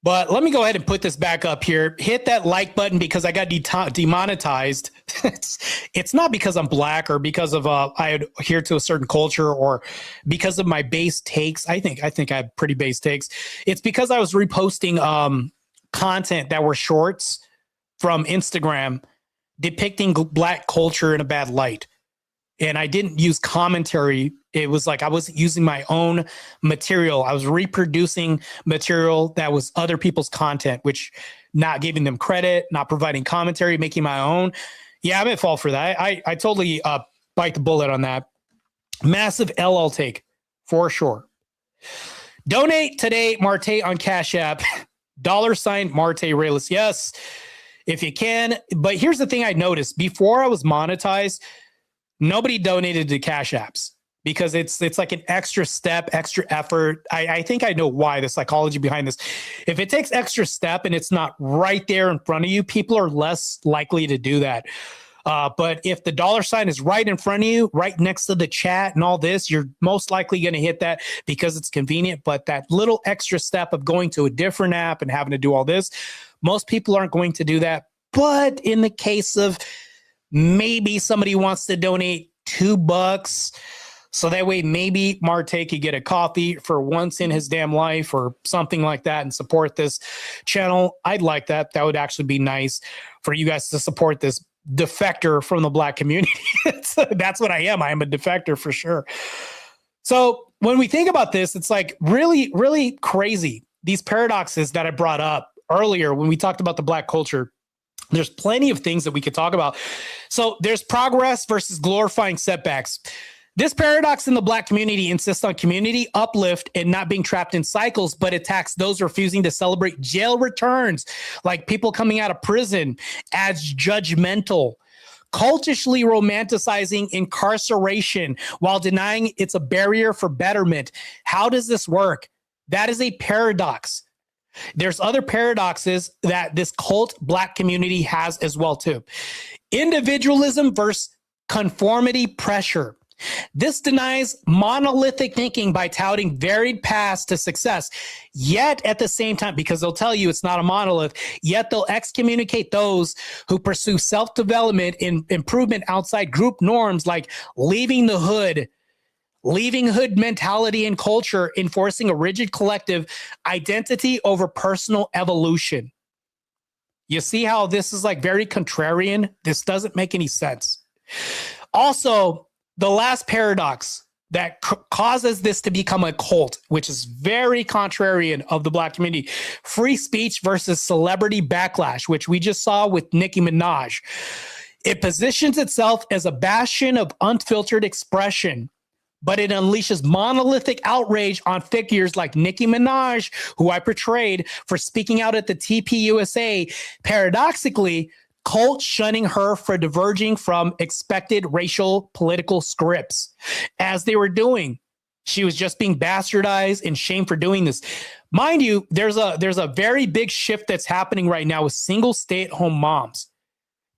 But let me go ahead and put this back up here. Hit that like button because I got demonetized. It's not because I'm black or because of I adhere to a certain culture or because of my base takes. I think I have pretty base takes. It's because I was reposting content that were shorts from Instagram depicting black culture in a bad light. And I didn't use commentary. It was like I wasn't using my own material. I was reproducing material that was other people's content, which not giving them credit, not providing commentary, making my own. Yeah, I'm at fault for that. I totally bite the bullet on that. Massive L I'll take for sure. Donate today, Marte on Cash App. $ Marte Reyes. Yes, if you can. But here's the thing I noticed. Before I was monetized, nobody donated to Cash Apps because it's like an extra step, extra effort. I think I know why, the psychology behind this. If it takes extra step and it's not right there in front of you, people are less likely to do that. But if the $ is right in front of you, right next to the chat and all this, you're most likely going to hit that because it's convenient. But that little extra step of going to a different app and having to do all this, most people aren't going to do that. But in the case of maybe somebody wants to donate $2, so that way maybe Marte could get a coffee for once in his damn life or something like that and support this channel. I'd like that. That would actually be nice for you guys to support this defector from the black community. That's what I am. I am a defector for sure. So when we think about this, it's like really, really crazy. These paradoxes that I brought up earlier when we talked about the black culture, there's plenty of things that we could talk about. So there's progress versus glorifying setbacks. This paradox in the black community insists on community uplift and not being trapped in cycles, but attacks those refusing to celebrate jail returns, like people coming out of prison, as judgmental, cultishly romanticizing incarceration while denying it's a barrier for betterment. How does this work? That is a paradox. There's other paradoxes that this cult black community has as well too. Individualism versus conformity pressure. This denies monolithic thinking by touting varied paths to success. Yet at the same time, because they'll tell you it's not a monolith, yet they'll excommunicate those who pursue self-development and improvement outside group norms, like leaving hood mentality and culture, enforcing a rigid collective identity over personal evolution. You see how this is like very contrarian? This doesn't make any sense. Also, the last paradox that causes this to become a cult, which is very contrarian of the Black community, free speech versus celebrity backlash, which we just saw with Nicki Minaj. It positions itself as a bastion of unfiltered expression, but it unleashes monolithic outrage on figures like Nicki Minaj, who I portrayed for speaking out at the TPUSA, paradoxically cult shunning her for diverging from expected racial political scripts. As they were doing, she was just being bastardized and shamed for doing this. Mind you, there's a very big shift that's happening right now with single stay-at-home moms.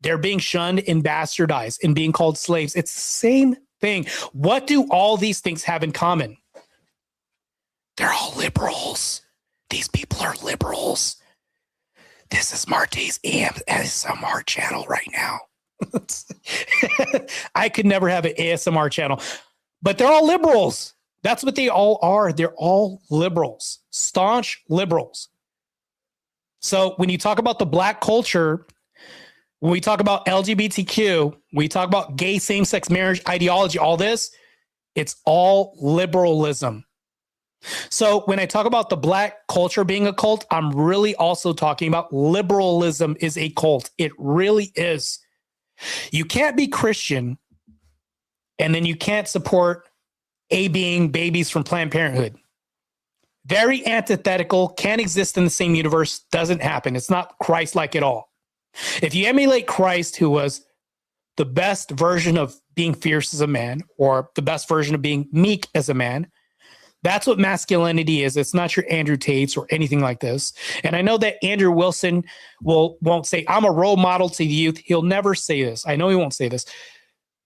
They're being shunned and bastardized and being called slaves. It's the same thing. What do all these things have in common? They're all liberals. These people are liberals. This is Marty's ASMR channel right now. I could never have an ASMR channel, but they're all liberals. That's what they all are. They're all liberals, staunch liberals. So when you talk about the Black culture, when we talk about LGBTQ, we talk about gay same-sex marriage ideology, all this, it's all liberalism. So when I talk about the Black culture being a cult, I'm really also talking about liberalism is a cult. It really is. You can't be Christian and then you can't support being babies from Planned Parenthood. Very antithetical, can't exist in the same universe, doesn't happen. It's not Christ-like at all. If you emulate Christ, who was the best version of being fierce as a man, or the best version of being meek as a man, that's what masculinity is. It's not your Andrew Tates or anything like this. And I know that Andrew Wilson won't say, I'm a role model to the youth. He'll never say this. I know he won't say this.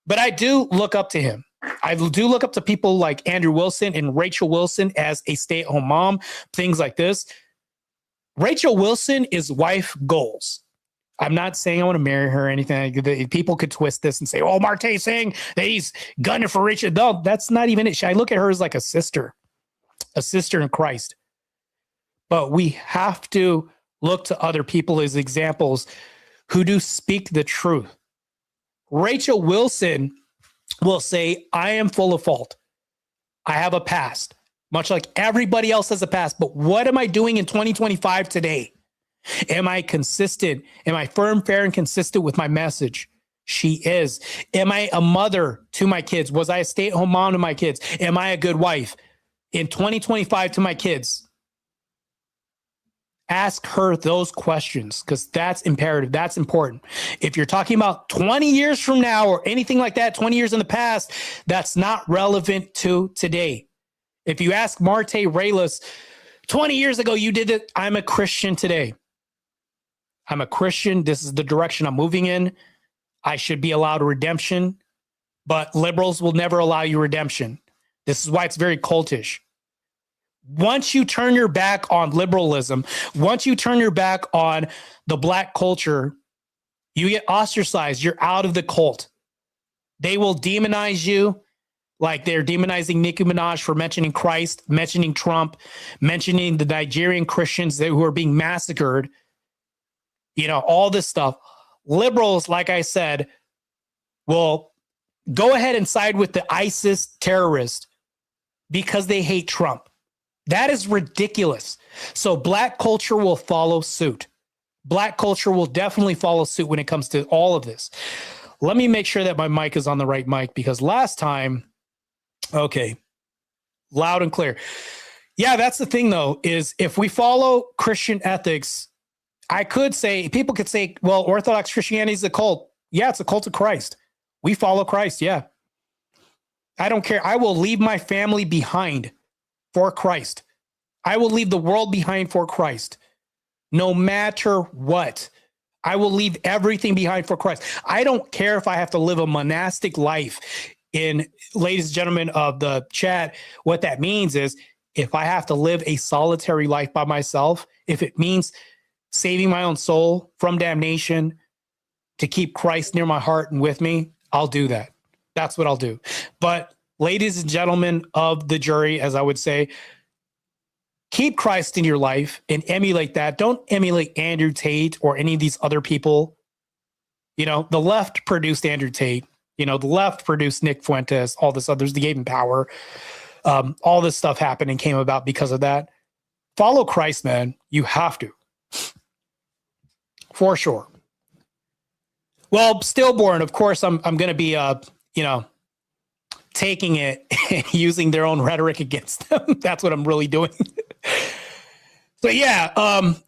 But I do look up to him. I do look up to people like Andrew Wilson and Rachel Wilson as a stay-at-home mom, things like this. Rachel Wilson is wife goals. I'm not saying I want to marry her or anything. People could twist this and say, oh, Marte's saying that he's gunning for Rachel. No, that's not even it. I look at her as like a sister in Christ. But we have to look to other people as examples who do speak the truth. Rachel Wilson will say, I am full of fault. I have a past, much like everybody else has a past. But what am I doing in 2025 today? Am I consistent? Am I firm, fair, and consistent with my message? She is. Am I a mother to my kids? Was I a stay-at-home mom to my kids? Am I a good wife? In 2025 to my kids, ask her those questions because that's imperative. That's important. If you're talking about 20 years from now or anything like that, 20 years in the past, that's not relevant to today. If you ask Marte Reyes, 20 years ago, you did it. I'm a Christian today. I'm a Christian. This is the direction I'm moving in. I should be allowed redemption, but liberals will never allow you redemption. This is why it's very cultish. Once you turn your back on liberalism, once you turn your back on the Black culture, you get ostracized. You're out of the cult. They will demonize you like they're demonizing Nicki Minaj for mentioning Christ, mentioning Trump, mentioning the Nigerian Christians who are being massacred. You know, all this stuff. Liberals, like I said, will go ahead and side with the ISIS terrorist because they hate Trump. That is ridiculous. So Black culture will follow suit. Black culture will definitely follow suit when it comes to all of this. Let me make sure that my mic is on the right mic because last time, okay, loud and clear. Yeah, that's the thing though, is if we follow Christian ethics, I could say, people could say, well, Orthodox Christianity is a cult. Yeah, it's a cult of Christ. We follow Christ, yeah. I don't care. I will leave my family behind for Christ. I will leave the world behind for Christ. No matter what. I will leave everything behind for Christ. I don't care if I have to live a monastic life And ladies and gentlemen of the chat, what that means is if I have to live a solitary life by myself, if it means saving my own soul from damnation to keep Christ near my heart and with me, I'll do that. That's what I'll do. But ladies and gentlemen of the jury, as I would say, keep Christ in your life and emulate that. Don't emulate Andrew Tate or any of these other people. You know, the left produced Andrew Tate. You know, the left produced Nick Fuentes, all this others, they gave him power. All this stuff happened and came about because of that. Follow Christ, man. You have to. For sure. Well, Stillborn, of course, I'm going to be, taking it and using their own rhetoric against them. That's what I'm really doing. So yeah,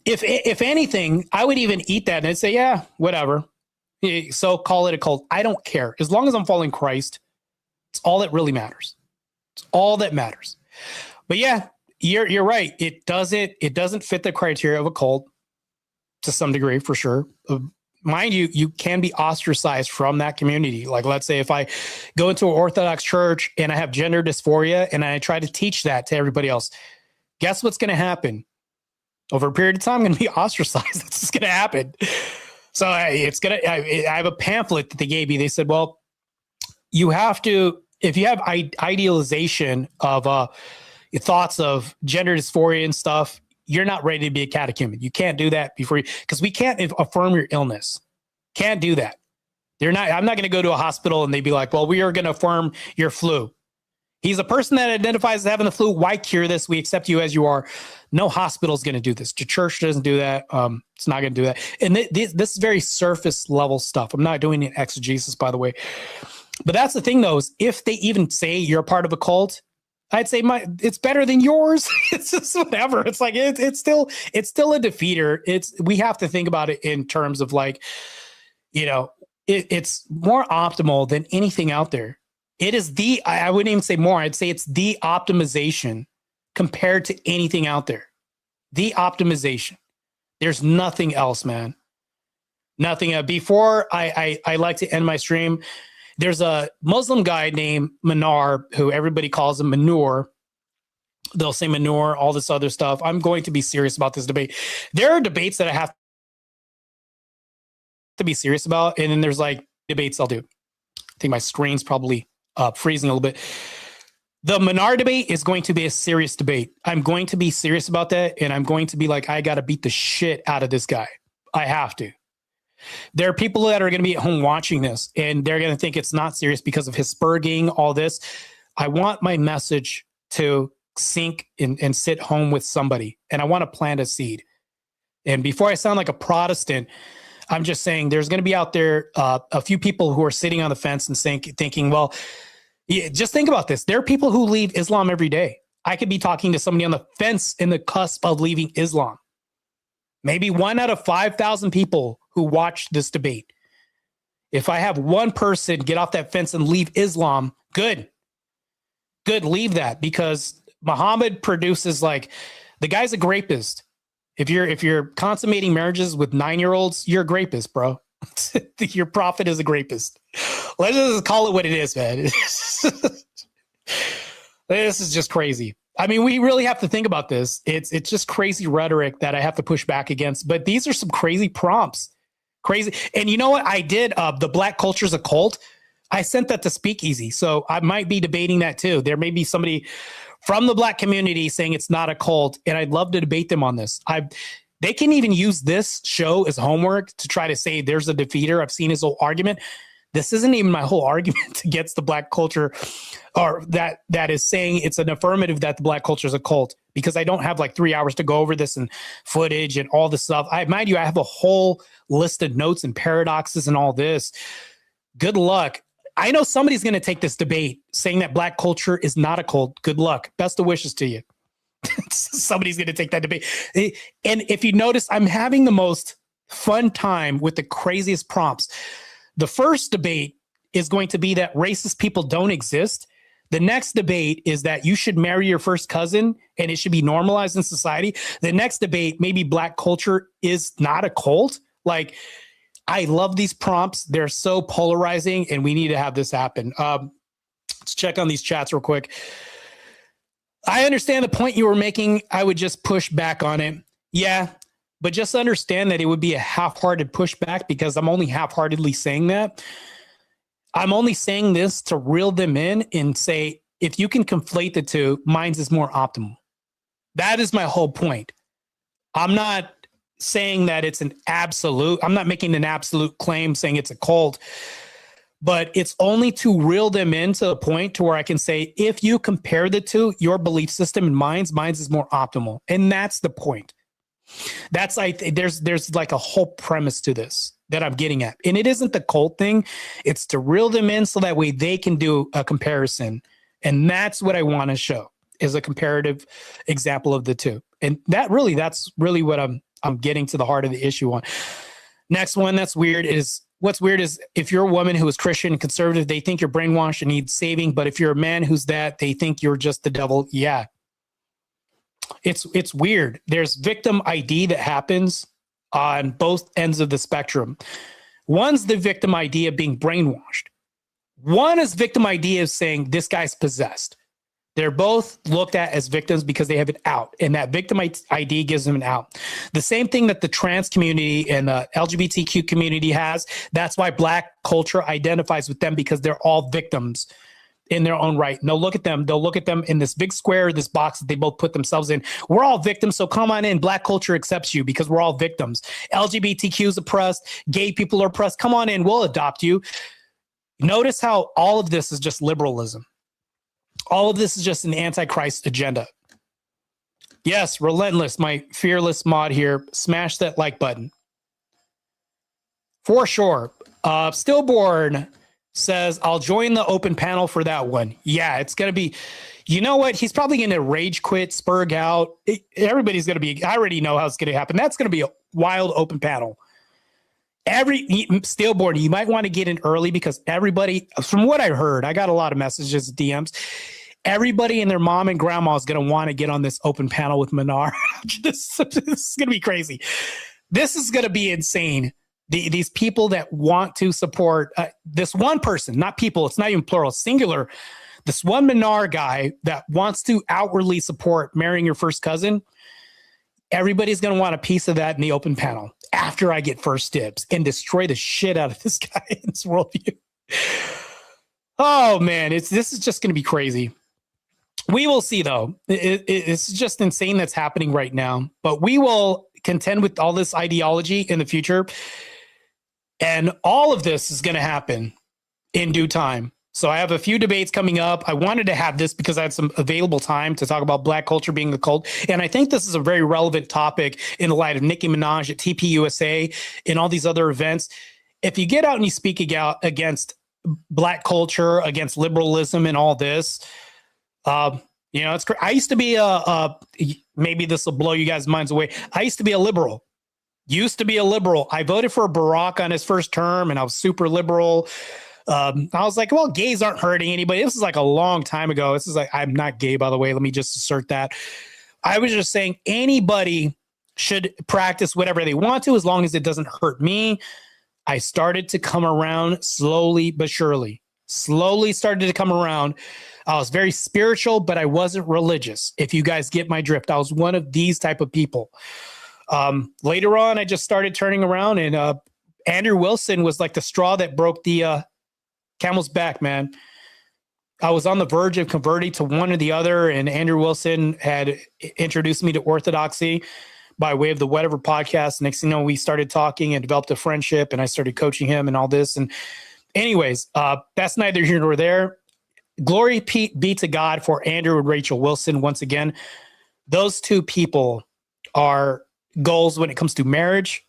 if anything, I would even eat that and I'd say, yeah, whatever. So call it a cult. I don't care. As long as I'm following Christ, it's all that really matters. It's all that matters. But yeah, you're right. It doesn't fit the criteria of a cult to some degree, for sure. Mind you, you can be ostracized from that community. Like, let's say if I go into an Orthodox church and I have gender dysphoria and I try to teach that to everybody else, guess what's going to happen? Over a period of time, I'm going to be ostracized. That's just going to happen. So I have a pamphlet that they gave me. They said, well, you have to, if you have idealization of thoughts of gender dysphoria and stuff, you're not ready to be a catechumen. You can't do that because we can't affirm your illness. Can't do that. I'm not going to go to a hospital and they'd be like, well, we are going to affirm your flu. He's a person that identifies as having the flu. Why cure this? We accept you as you are. No hospital is going to do this. The church doesn't do that. It's not going to do that. And this is very surface level stuff. I'm not doing an exegesis, by the way. But that's the thing, though, is if they even say you're a part of a cult, I'd say it's better than yours. It's just whatever. It's like it's still a defeater. We have to think about it in terms of like, it's more optimal than anything out there. It is I wouldn't even say more. I'd say it's the optimization compared to anything out there. The optimization. There's nothing else, man. Nothing. Before I like to end my stream, there's a Muslim guy named Manar, who everybody calls him Manure. They'll say Manure, all this other stuff. I'm going to be serious about this debate. There are debates that I have to be serious about, and then there's like debates I'll do. I think my screen's probably freezing a little bit. The Manar debate is going to be a serious debate. I'm going to be serious about that, and I'm going to be like, I got to beat the shit out of this guy. I have to. There are people that are going to be at home watching this, and they're going to think it's not serious because of his spurging, all this. I want my message to sink and sit home with somebody, and I want to plant a seed. And before I sound like a Protestant, I'm just saying there's going to be out there a few people who are sitting on the fence and thinking, well, yeah, just think about this. There are people who leave Islam every day. I could be talking to somebody on the fence in the cusp of leaving Islam. Maybe 1 out of 5,000 people who watch this debate. If I have one person get off that fence and leave Islam, good. Good, leave that, because Muhammad produces the guy's a rapist. If you're consummating marriages with 9-year-olds, you're a rapist, bro. Your prophet is a rapist. Let's just call it what it is, man. This is just crazy. I mean, we really have to think about this. It's just crazy rhetoric that I have to push back against. But these are some crazy prompts. Crazy. And you know what? I did the Black Culture's a Cult. I sent that to Speakeasy. So I might be debating that too. There may be somebody from the Black community saying it's not a cult, and I'd love to debate them on this. They can even use this show as homework to try to say there's a defeater. I've seen his whole argument. This isn't even my whole argument against the Black culture, or that is saying it's an affirmative that the Black culture is a cult, because I don't have 3 hours to go over this and footage and all this stuff. Mind you, I have a whole list of notes and paradoxes and all this. Good luck. I know somebody's going to take this debate saying that Black culture is not a cult. Good luck. Best of wishes to you. Somebody's going to take that debate. And if you notice, I'm having the most fun time with the craziest prompts. The first debate is going to be that racist people don't exist. The next debate is that you should marry your first cousin and it should be normalized in society. The next debate, maybe Black culture is not a cult. I love these prompts. They're so polarizing, and we need to have this happen. Let's check on these chats real quick. I understand the point you were making. I would just push back on it. Yeah, but just understand that it would be a half-hearted pushback because I'm only half-heartedly saying that. I'm only saying this to reel them in and say, if you can conflate the two, mine's is more optimal. That is my whole point. I'm not saying that it's an absolute. I'm not making an absolute claim saying it's a cult, but it's only to reel them in to the point to where I can say, if you compare the two, your belief system and mine's is more optimal. And that's the point. That's like, there's like a whole premise to this that I'm getting at. And it isn't the cult thing. It's to reel them in so that way they can do a comparison. And that's what I want to show is a comparative example of the two. And that's really what I'm getting to the heart of the issue on. Next one that's weird is, what's weird is if you're a woman who is Christian and conservative, they think you're brainwashed and need saving. But if you're a man who's that, they think you're just the devil. Yeah. It's weird. There's victim ID that happens on both ends of the spectrum. One's the victim ID of being brainwashed. One is victim ID of saying this guy's possessed. They're both looked at as victims because they have an out, and that victim ID gives them an out. The same thing that the trans community and the LGBTQ community has. That's why Black culture identifies with them, because they're all victims in their own right. And they'll look at them in this big square, this box that they both put themselves in. We're all victims, so come on in. Black culture accepts you because we're all victims. LGBTQ is oppressed. Gay people are oppressed. Come on in. We'll adopt you. Notice how all of this is just liberalism. All of this is just an antichrist agenda. Yes, Relentless, my fearless mod here. Smash that like button. For sure. Stillborn says, I'll join the open panel for that one. Yeah, it's going to be, you know what? He's probably going to rage quit, spurg out. Everybody's going to be, I already know how it's going to happen. That's going to be a wild open panel. Stillborn, you might want to get in early because everybody, from what I heard, I got a lot of messages, DMs. Everybody and their mom and grandma is going to want to get on this open panel with Manar. This is going to be crazy. This is going to be insane. These people that want to support this one person, not people, it's not even plural, singular. This one Manar guy that wants to outwardly support marrying your first cousin. Everybody's going to want a piece of that in the open panel after I get first dibs and destroy the shit out of this guy in his worldview. Oh, man, this is just going to be crazy. We will see, though. It's just insane that's happening right now. But we will contend with all this ideology in the future. And all of this is going to happen in due time. So I have a few debates coming up. I wanted to have this because I had some available time to talk about Black culture being the cult. And I think this is a very relevant topic in the light of Nicki Minaj at TPUSA and all these other events. If you get out and you speak out against Black culture, against liberalism and all this, it's I used to be maybe this will blow you guys' minds away. I used to be a liberal. I voted for Barack on his first term and I was super liberal. I was like, well, gays aren't hurting anybody. This is like a long time ago. This is like, I'm not gay, by the way. Let me just assert that. I was just saying anybody should practice whatever they want to, as long as it doesn't hurt me. I started to come around slowly but surely. Slowly started to come around. I was very spiritual, but I wasn't religious. If you guys get my drift, I was one of these type of people. Later on, I just started turning around, and Andrew Wilson was like the straw that broke the camel's back, man. I was on the verge of converting to one or the other, and Andrew Wilson had introduced me to Orthodoxy by way of the Whatever podcast. Next thing you know, we started talking and developed a friendship, and I started coaching him and all this. And anyways, that's neither here nor there. Glory be to God for Andrew and Rachel Wilson. Once again, those two people are goals when it comes to marriage,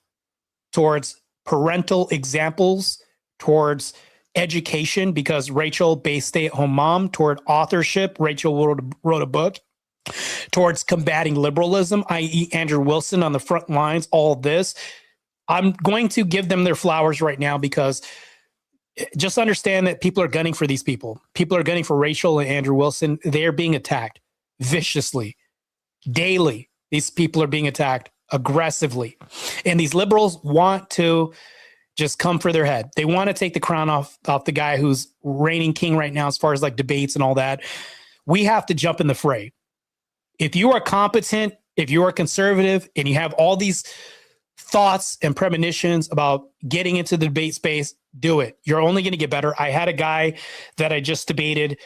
towards parental examples, towards education, because Rachel, based stay-at-home mom, toward authorship. Rachel wrote a book. Towards combating liberalism, i.e. Andrew Wilson on the front lines, all this. I'm going to give them their flowers right now, because just understand that people are gunning for these people. People are gunning for Rachel and Andrew Wilson. They are being attacked viciously, daily. These people are being attacked aggressively. And these liberals want to just come for their head. They want to take the crown off the guy who's reigning king right now as far as like debates and all that. We have to jump in the fray. If you are competent, if you are conservative, and you have all these thoughts and premonitions about getting into the debate space, do it. You're only going to get better. I had a guy that I just debated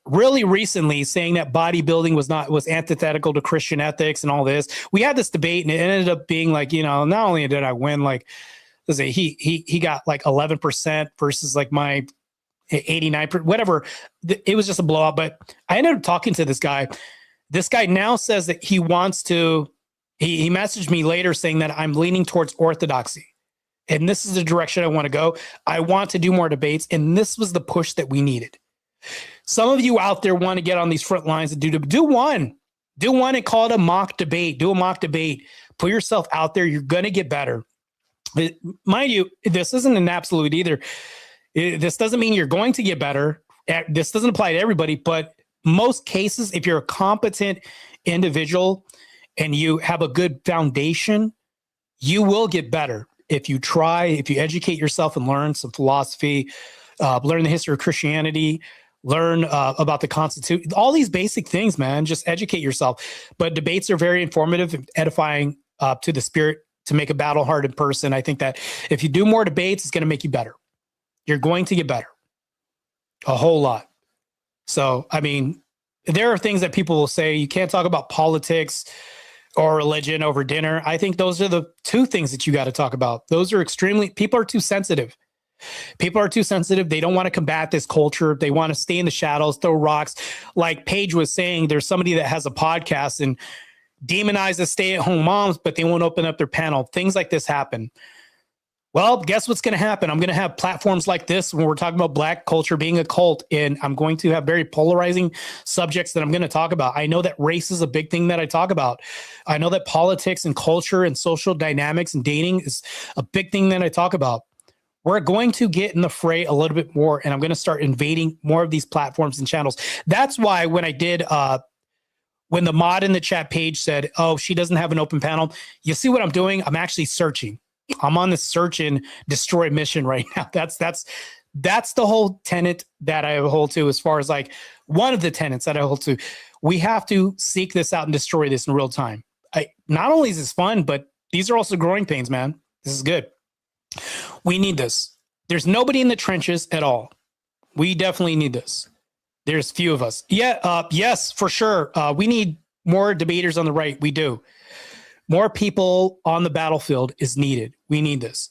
really recently saying that bodybuilding was antithetical to Christian ethics and all this. We had this debate, and it ended up being like, not only did I win, like, he got like 11% versus like my 89%, whatever. It was just a blowout. But I ended up talking to this guy. This guy now says that he wants to. He messaged me later saying that I'm leaning towards orthodoxy, and this is the direction I want to go. I want to do more debates, and this was the push that we needed. Some of you out there want to get on these front lines and do one and call it a mock debate. Do a mock debate. Put yourself out there. You're going to get better. Mind you, this isn't an absolute either. This doesn't mean you're going to get better. This doesn't apply to everybody, but most cases, if you're a competent individual and you have a good foundation, you will get better. If you try, if you educate yourself and learn some philosophy, learn the history of Christianity, learn about the Constitution, all these basic things, man, just educate yourself. But debates are very informative and edifying to the spirit to make a battle-hardened person. I think that if you do more debates, it's going to make you better. You're going to get better a whole lot. So, I mean, there are things that people will say, you can't talk about politics or religion over dinner. I think those are the two things that you got to talk about. Those are people are too sensitive. People are too sensitive. They don't want to combat this culture. They want to stay in the shadows, throw rocks. Like Paige was saying, there's somebody that has a podcast and demonize the stay-at-home moms, but they won't open up their panel. Things like this happen. Well, guess what's going to happen? I'm going to have platforms like this when we're talking about Black culture being a cult, and I'm going to have very polarizing subjects that I'm going to talk about. I know that race is a big thing that I talk about. I know that politics and culture and social dynamics and dating is a big thing that I talk about. We're going to get in the fray a little bit more, and I'm going to start invading more of these platforms and channels. That's why when I did when the mod in the chat page said, oh, she doesn't have an open panel, you see what I'm doing? I'm actually searching. I'm on this search and destroy mission right now. That's the whole tenet that I hold to, as far as like one of the tenets that I hold to. We have to seek this out and destroy this in real time. Not only is this fun, but these are also growing pains, man. This is good. We need this. There's nobody in the trenches at all. We definitely need this. There's few of us. Yeah, yes, for sure. We need more debaters on the right. We do. More people on the battlefield is needed. We need this.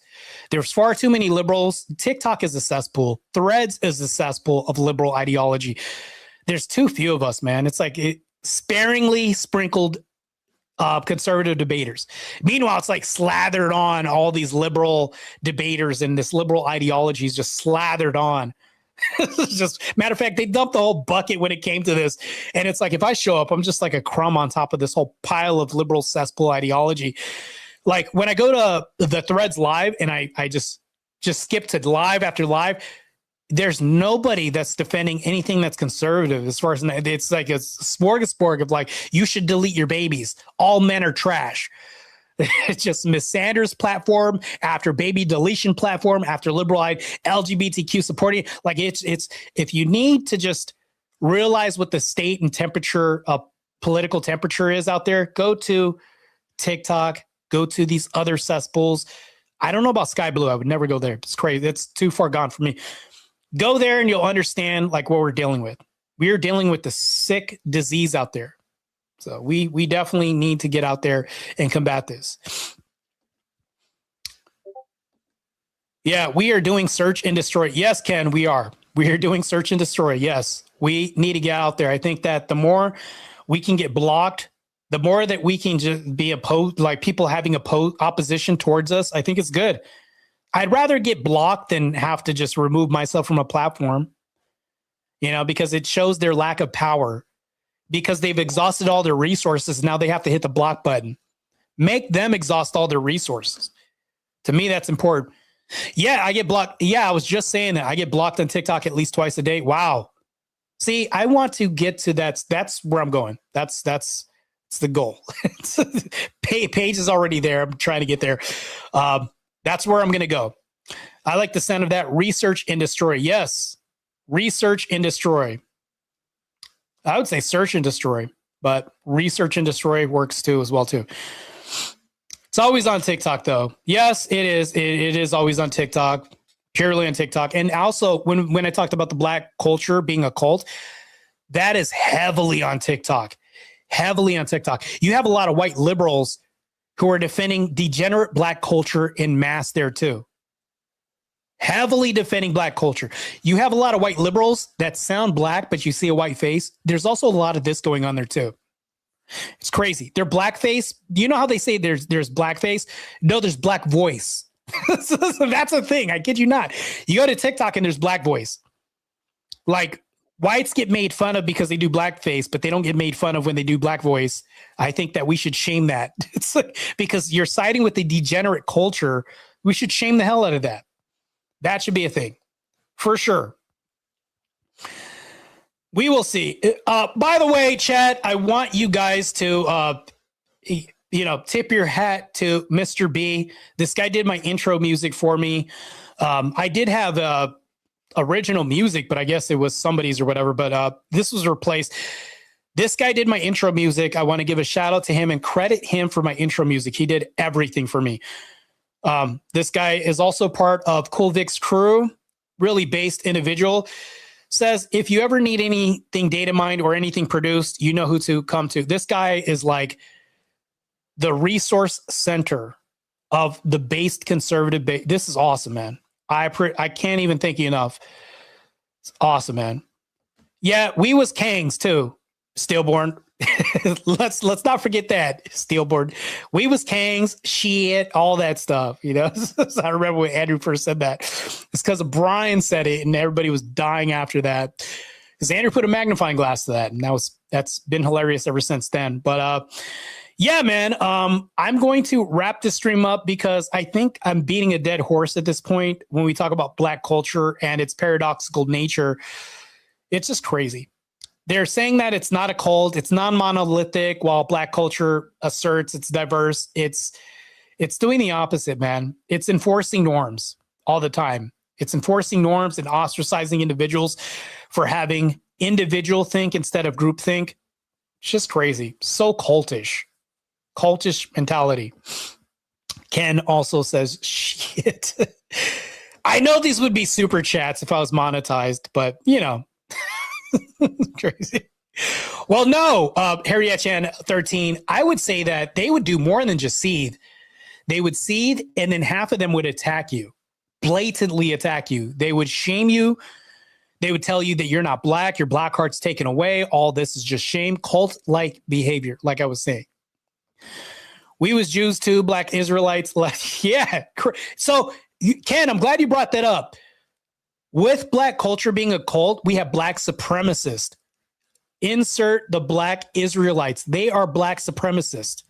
There's far too many liberals. TikTok is a cesspool. Threads is a cesspool of liberal ideology. There's too few of us, man. It's like sparingly sprinkled conservative debaters. Meanwhile, it's like slathered on all these liberal debaters, and this liberal ideology is just slathered on. Just matter of fact, they dumped the whole bucket when it came to this, and it's like if I show up, I'm just like a crumb on top of this whole pile of liberal cesspool ideology. Like when I go to the Threads live and I just skip to live after live, there's nobody that's defending anything that's conservative. As far as it's like a smorgasbord of like, you should delete your babies. All men are trash. It's just Miss Sanders platform after baby deletion platform after liberal LGBTQ supporting. Like it's if you need to just realize what the state and temperature of political temperature is out there, go to TikTok, go to these other cesspools. I don't know about Sky Blue. I would never go there. It's crazy. It's too far gone for me. Go there and you'll understand like what we're dealing with. We are dealing with the sick disease out there. So we definitely need to get out there and combat this. Yeah, we are doing search and destroy. Yes, Ken, we are. We are doing search and destroy. Yes, we need to get out there. I think that the more we can get blocked, the more that we can just be opposed, like people having opposition towards us, I think it's good. I'd rather get blocked than have to just remove myself from a platform, because it shows their lack of power. Because they've exhausted all their resources. Now they have to hit the block button. Make them exhaust all their resources. To me, that's important. Yeah, I get blocked. Yeah, I was just saying that. I get blocked on TikTok at least twice a day. Wow. See, I want to get to that. That's where I'm going. That's the goal. Page is already there. I'm trying to get there. That's where I'm going to go. I like the sound of that. Research and destroy. Yes. Research and destroy. I would say search and destroy, but research and destroy works too as well too. It's always on TikTok though. Yes, it is. It is always on TikTok, purely on TikTok. And also when I talked about the black culture being a cult, that is heavily on TikTok. Heavily on TikTok. You have a lot of white liberals who are defending degenerate black culture in mass there too. Heavily defending black culture. You have a lot of white liberals that sound black, but you see a white face. There's also a lot of this going on there too. It's crazy. They're blackface. Do you know how they say there's blackface? No, there's black voice. So that's a thing. I kid you not. You go to TikTok and there's black voice. Like whites get made fun of because they do blackface, but they don't get made fun of when they do black voice. I think that we should shame that. It's like, because you're siding with the degenerate culture. We should shame the hell out of that. That should be a thing for sure. We will see. By the way, chat, I want you guys to, tip your hat to Mr. B. This guy did my intro music for me. I did have original music, but I guess it was somebody's or whatever. But this was replaced. This guy did my intro music. I want to give a shout out to him and credit him for my intro music. He did everything for me. This guy is also part of Cool Vic's crew, really based individual. Says, if you ever need anything data mined or anything produced, you know who to come to. This guy is like the resource center of the based conservative base. This is awesome, man. I can't even thank you enough. It's awesome, man. Yeah, we was Kangs too. Stillborn. let's not forget that. Steelboard. We was Kangs, shit, all that stuff, you know. So I remember when Andrew first said that. It's because Brian said it and everybody was dying after that. Because Andrew put a magnifying glass to that, and that's been hilarious ever since then. But yeah, man, I'm going to wrap this stream up because I think I'm beating a dead horse at this point when we talk about black culture and its paradoxical nature. It's just crazy. They're saying that it's not a cult, it's non-monolithic, while black culture asserts it's diverse. It's doing the opposite, man. It's enforcing norms all the time. It's enforcing norms and ostracizing individuals for having individual think instead of group think. It's just crazy. So cultish mentality. Ken also says, shit. I know these would be super chats if I was monetized, but you know. Crazy. Well, no, Harriet Chan 13, I would say that they would do more than just seethe. They would seethe, and then half of them would attack you, blatantly attack you. They would shame you. They would tell you that you're not black, your black heart's taken away. All this is just shame, cult-like behavior, like I was saying. We was Jews too, black Israelites. Yeah. So, Ken, I'm glad you brought that up. With black culture being a cult, we have black supremacists. Insert the black Israelites. They are black supremacists.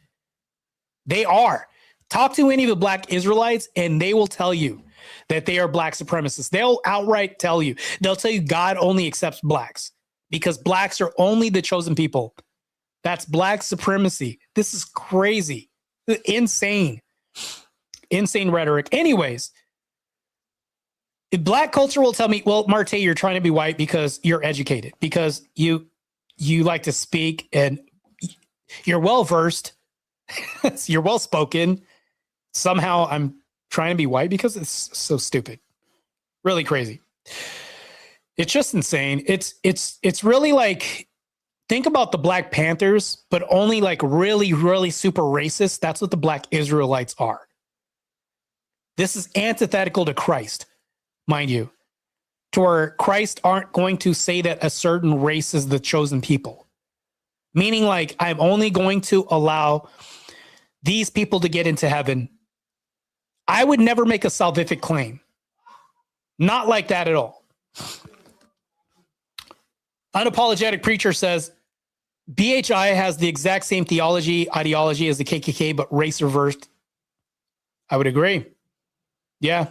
They are. Talk to any of the black Israelites and they will tell you that they are black supremacists. They'll outright tell you. They'll tell you God only accepts blacks because blacks are only the chosen people. That's black supremacy. This is crazy. Insane. Insane rhetoric. Anyways. Black culture will tell me, well, Marte, you're trying to be white because you're educated, because you like to speak and you're well-versed, you're well-spoken. Somehow I'm trying to be white because it's so stupid. Really crazy. It's just insane. It's really like, think about the Black Panthers, but only like really, really super racist. That's what the black Israelites are. This is antithetical to Christ. Mind you, to where Christ aren't going to say that a certain race is the chosen people. Meaning like, I'm only going to allow these people to get into heaven. I would never make a salvific claim. Not like that at all. Unapologetic Preacher says, BHI has the exact same ideology as the KKK, but race reversed. I would agree. Yeah.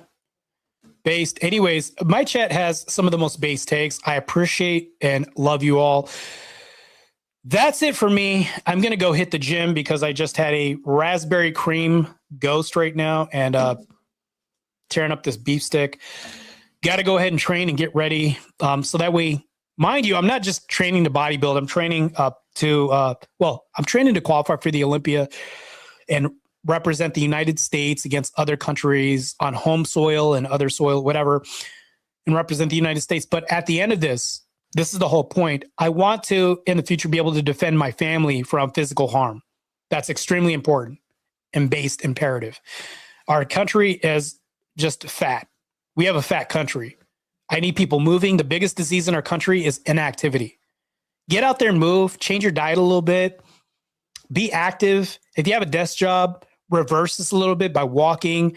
Based. Anyways, my chat has some of the most base takes. I appreciate and love you all. That's it for me. I'm going to go hit the gym because I just had a raspberry cream ghost right now. And tearing up this beef stick. Got to go ahead and train and get ready. So that way, mind you, I'm not just training to bodybuild. I'm training I'm training to qualify for the Olympia and represent the United States against other countries on home soil and other soil, whatever, and represent the United States. But at the end of this is the whole point. I want to, in the future, be able to defend my family from physical harm. That's extremely important and based imperative. Our country is just fat. We have a fat country. I need people moving. The biggest disease in our country is inactivity. Get out there and move, change your diet a little bit, be active. If you have a desk job, reverse this a little bit by walking,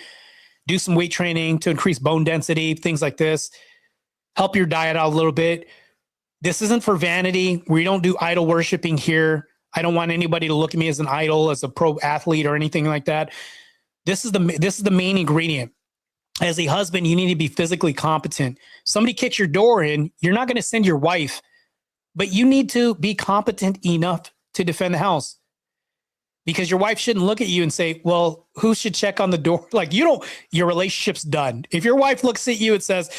do some weight training to increase bone density, things like this. Help your diet out a little bit. This isn't for vanity. We don't do idol worshiping here. I don't want anybody to look at me as an idol, as a pro athlete or anything like that. This is the main ingredient. As a husband, you need to be physically competent. Somebody kicks your door in, you're not going to send your wife, but you need to be competent enough to defend the house. Because your wife shouldn't look at you and say, well, who should check on the door? Like, your relationship's done. If your wife looks at you and says,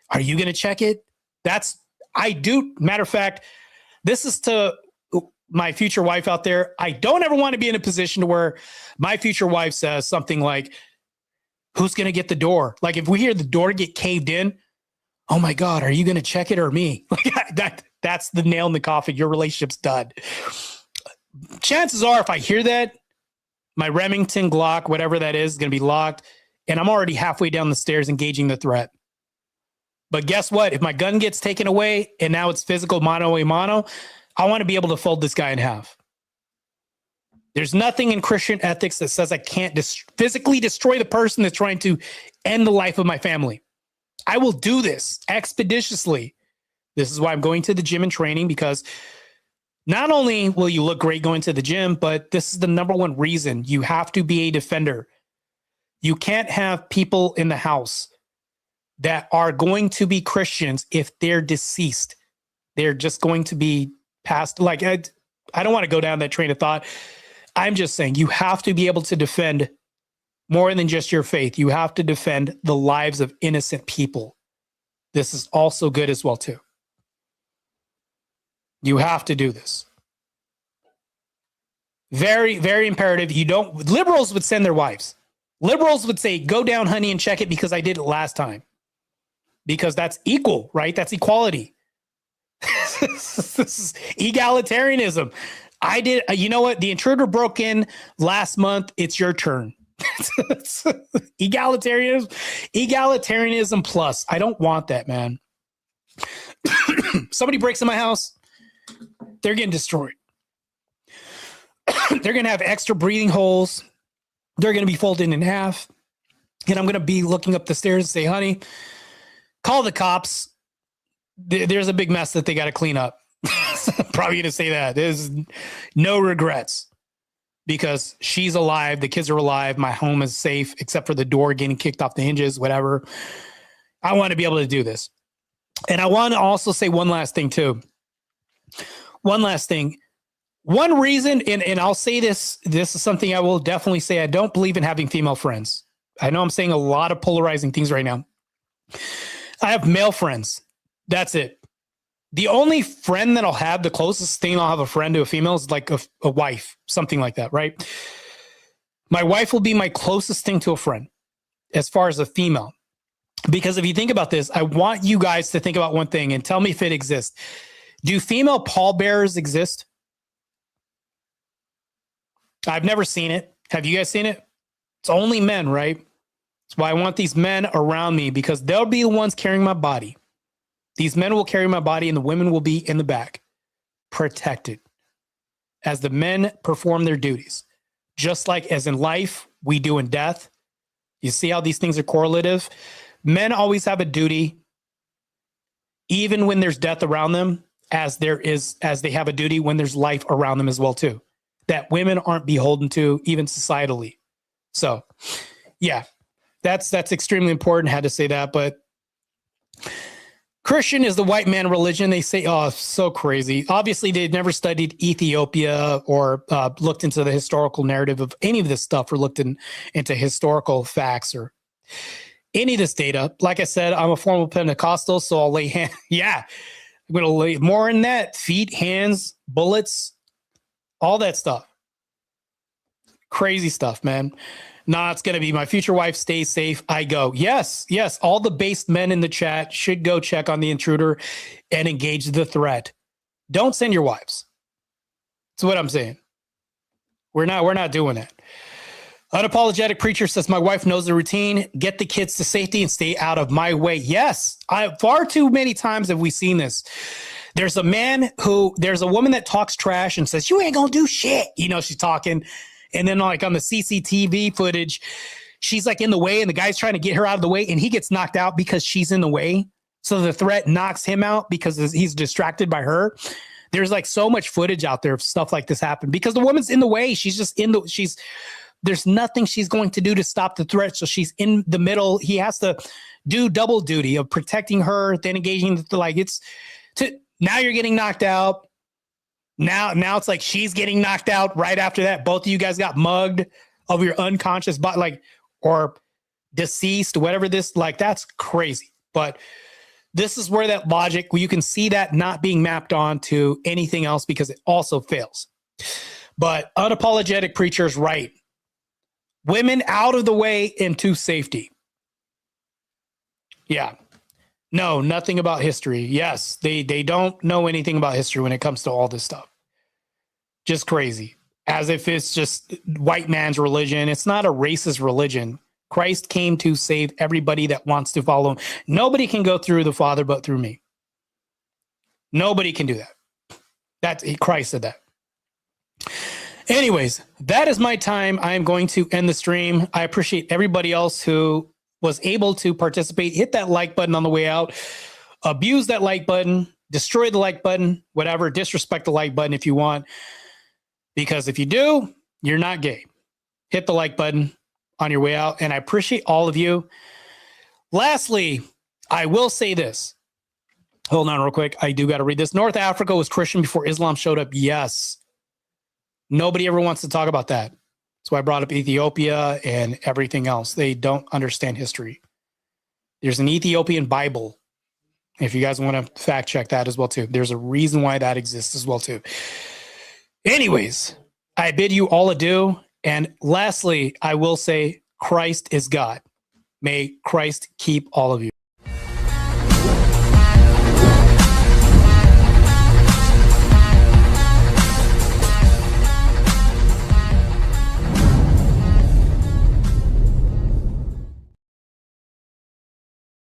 are you going to check it? Matter of fact, this is to my future wife out there. I don't ever want to be in a position to where my future wife says something like, who's going to get the door? Like, if we hear the door get caved in, oh my God, are you going to check it or me? That's the nail in the coffin. Your relationship's done. Chances are, if I hear that, my Remington Glock, whatever that is going to be locked, and I'm already halfway down the stairs engaging the threat. But guess what? If my gun gets taken away and now it's physical mano a mano, I want to be able to fold this guy in half. There's nothing in Christian ethics that says I can't physically destroy the person that's trying to end the life of my family. I will do this expeditiously. This is why I'm going to the gym and training, because not only will you look great going to the gym, but this is the number one reason you have to be a defender. You can't have people in the house that are going to be Christians if they're deceased. They're just going to be passed. Like, I don't want to go down that train of thought. I'm just saying you have to be able to defend more than just your faith. You have to defend the lives of innocent people. This is also good as well, too. You have to do this. Very, very imperative. Liberals would send their wives. Liberals would say, go down, honey, and check it because I did it last time. Because that's equal, right? That's equality. This is egalitarianism. I did, you know what? The intruder broke in last month. It's your turn. Egalitarianism plus. I don't want that, man. Somebody breaks in my house, they're getting destroyed. They're going to have extra breathing holes. They're going to be folded in half. And I'm going to be looking up the stairs and say, honey, call the cops. There's a big mess that they got to clean up. Probably going to say that. There's no regrets because she's alive. The kids are alive. My home is safe, except for the door getting kicked off the hinges, whatever. I want to be able to do this. And I want to also say one last thing, too. One last thing. One reason, and I'll say this is something I will definitely say. I don't believe in having female friends. I know I'm saying a lot of polarizing things right now. I have male friends. That's it. The only friend that I'll have, the closest thing I'll have a friend to a female is like a wife, something like that, right? My wife will be my closest thing to a friend as far as a female. Because if you think about this, I want you guys to think about one thing and tell me if it exists. Do female pallbearers exist? I've never seen it. Have you guys seen it? It's only men, right? That's why I want these men around me, because they'll be the ones carrying my body. These men will carry my body and the women will be in the back, protected as the men perform their duties. Just like as in life, we do in death. You see how these things are correlative? Men always have a duty, even when there's death around them, as they have a duty when there's life around them as well, too, that women aren't beholden to, even societally. So, yeah, that's extremely important. Had to say that, but Christian is the white man religion. They say, oh, so crazy. Obviously, they've never studied Ethiopia or looked into the historical narrative of any of this stuff, or looked into historical facts or any of this data. Like I said, I'm a former Pentecostal, so I'll lay hand. Yeah, I'm going to lay more in that. Feet, hands, bullets, all that stuff. Crazy stuff, man. Nah, it's going to be my future wife stays safe. I go. Yes. All the based men in the chat should go check on the intruder and engage the threat. Don't send your wives. That's what I'm saying. We're not doing that. Unapologetic preacher says, my wife knows the routine. Get the kids to safety and stay out of my way. Yes, far too many times have we seen this. There's a woman that talks trash and says, you ain't gonna do shit. You know, she's talking. And then like on the CCTV footage, she's like in the way and the guy's trying to get her out of the way and he gets knocked out because she's in the way. So the threat knocks him out because he's distracted by her. There's like so much footage out there of stuff like this happen because the woman's in the way. She's just there's nothing she's going to do to stop the threat. So she's in the middle. He has to do double duty of protecting her, then engaging now you're getting knocked out. Now it's like she's getting knocked out right after that. Both of you guys got mugged of your unconscious body, or deceased, whatever this, that's crazy. But this is where that logic, you can see that not being mapped on to anything else because it also fails. But unapologetic preacher's right. Women out of the way into safety. Yeah. No, nothing about history. Yes, they don't know anything about history when it comes to all this stuff. Just crazy. As if it's just white man's religion. It's not a racist religion. Christ came to save everybody that wants to follow him. Nobody can go through the Father but through me. Nobody can do that. Christ said that. Anyways, that is my time. I am going to end the stream. I appreciate everybody else who was able to participate. Hit that like button on the way out. Abuse that like button. Destroy the like button. Whatever. Disrespect the like button if you want. Because if you do, you're not gay. Hit the like button on your way out. And I appreciate all of you. Lastly, I will say this. Hold on real quick. I do got to read this. North Africa was Christian before Islam showed up. Yes. Nobody ever wants to talk about that. That's why I brought up Ethiopia and everything else. They don't understand history. There's an Ethiopian Bible. If you guys want to fact check that as well too. There's a reason why that exists as well too. Anyways, I bid you all adieu. And lastly, I will say Christ is God. May Christ keep all of you.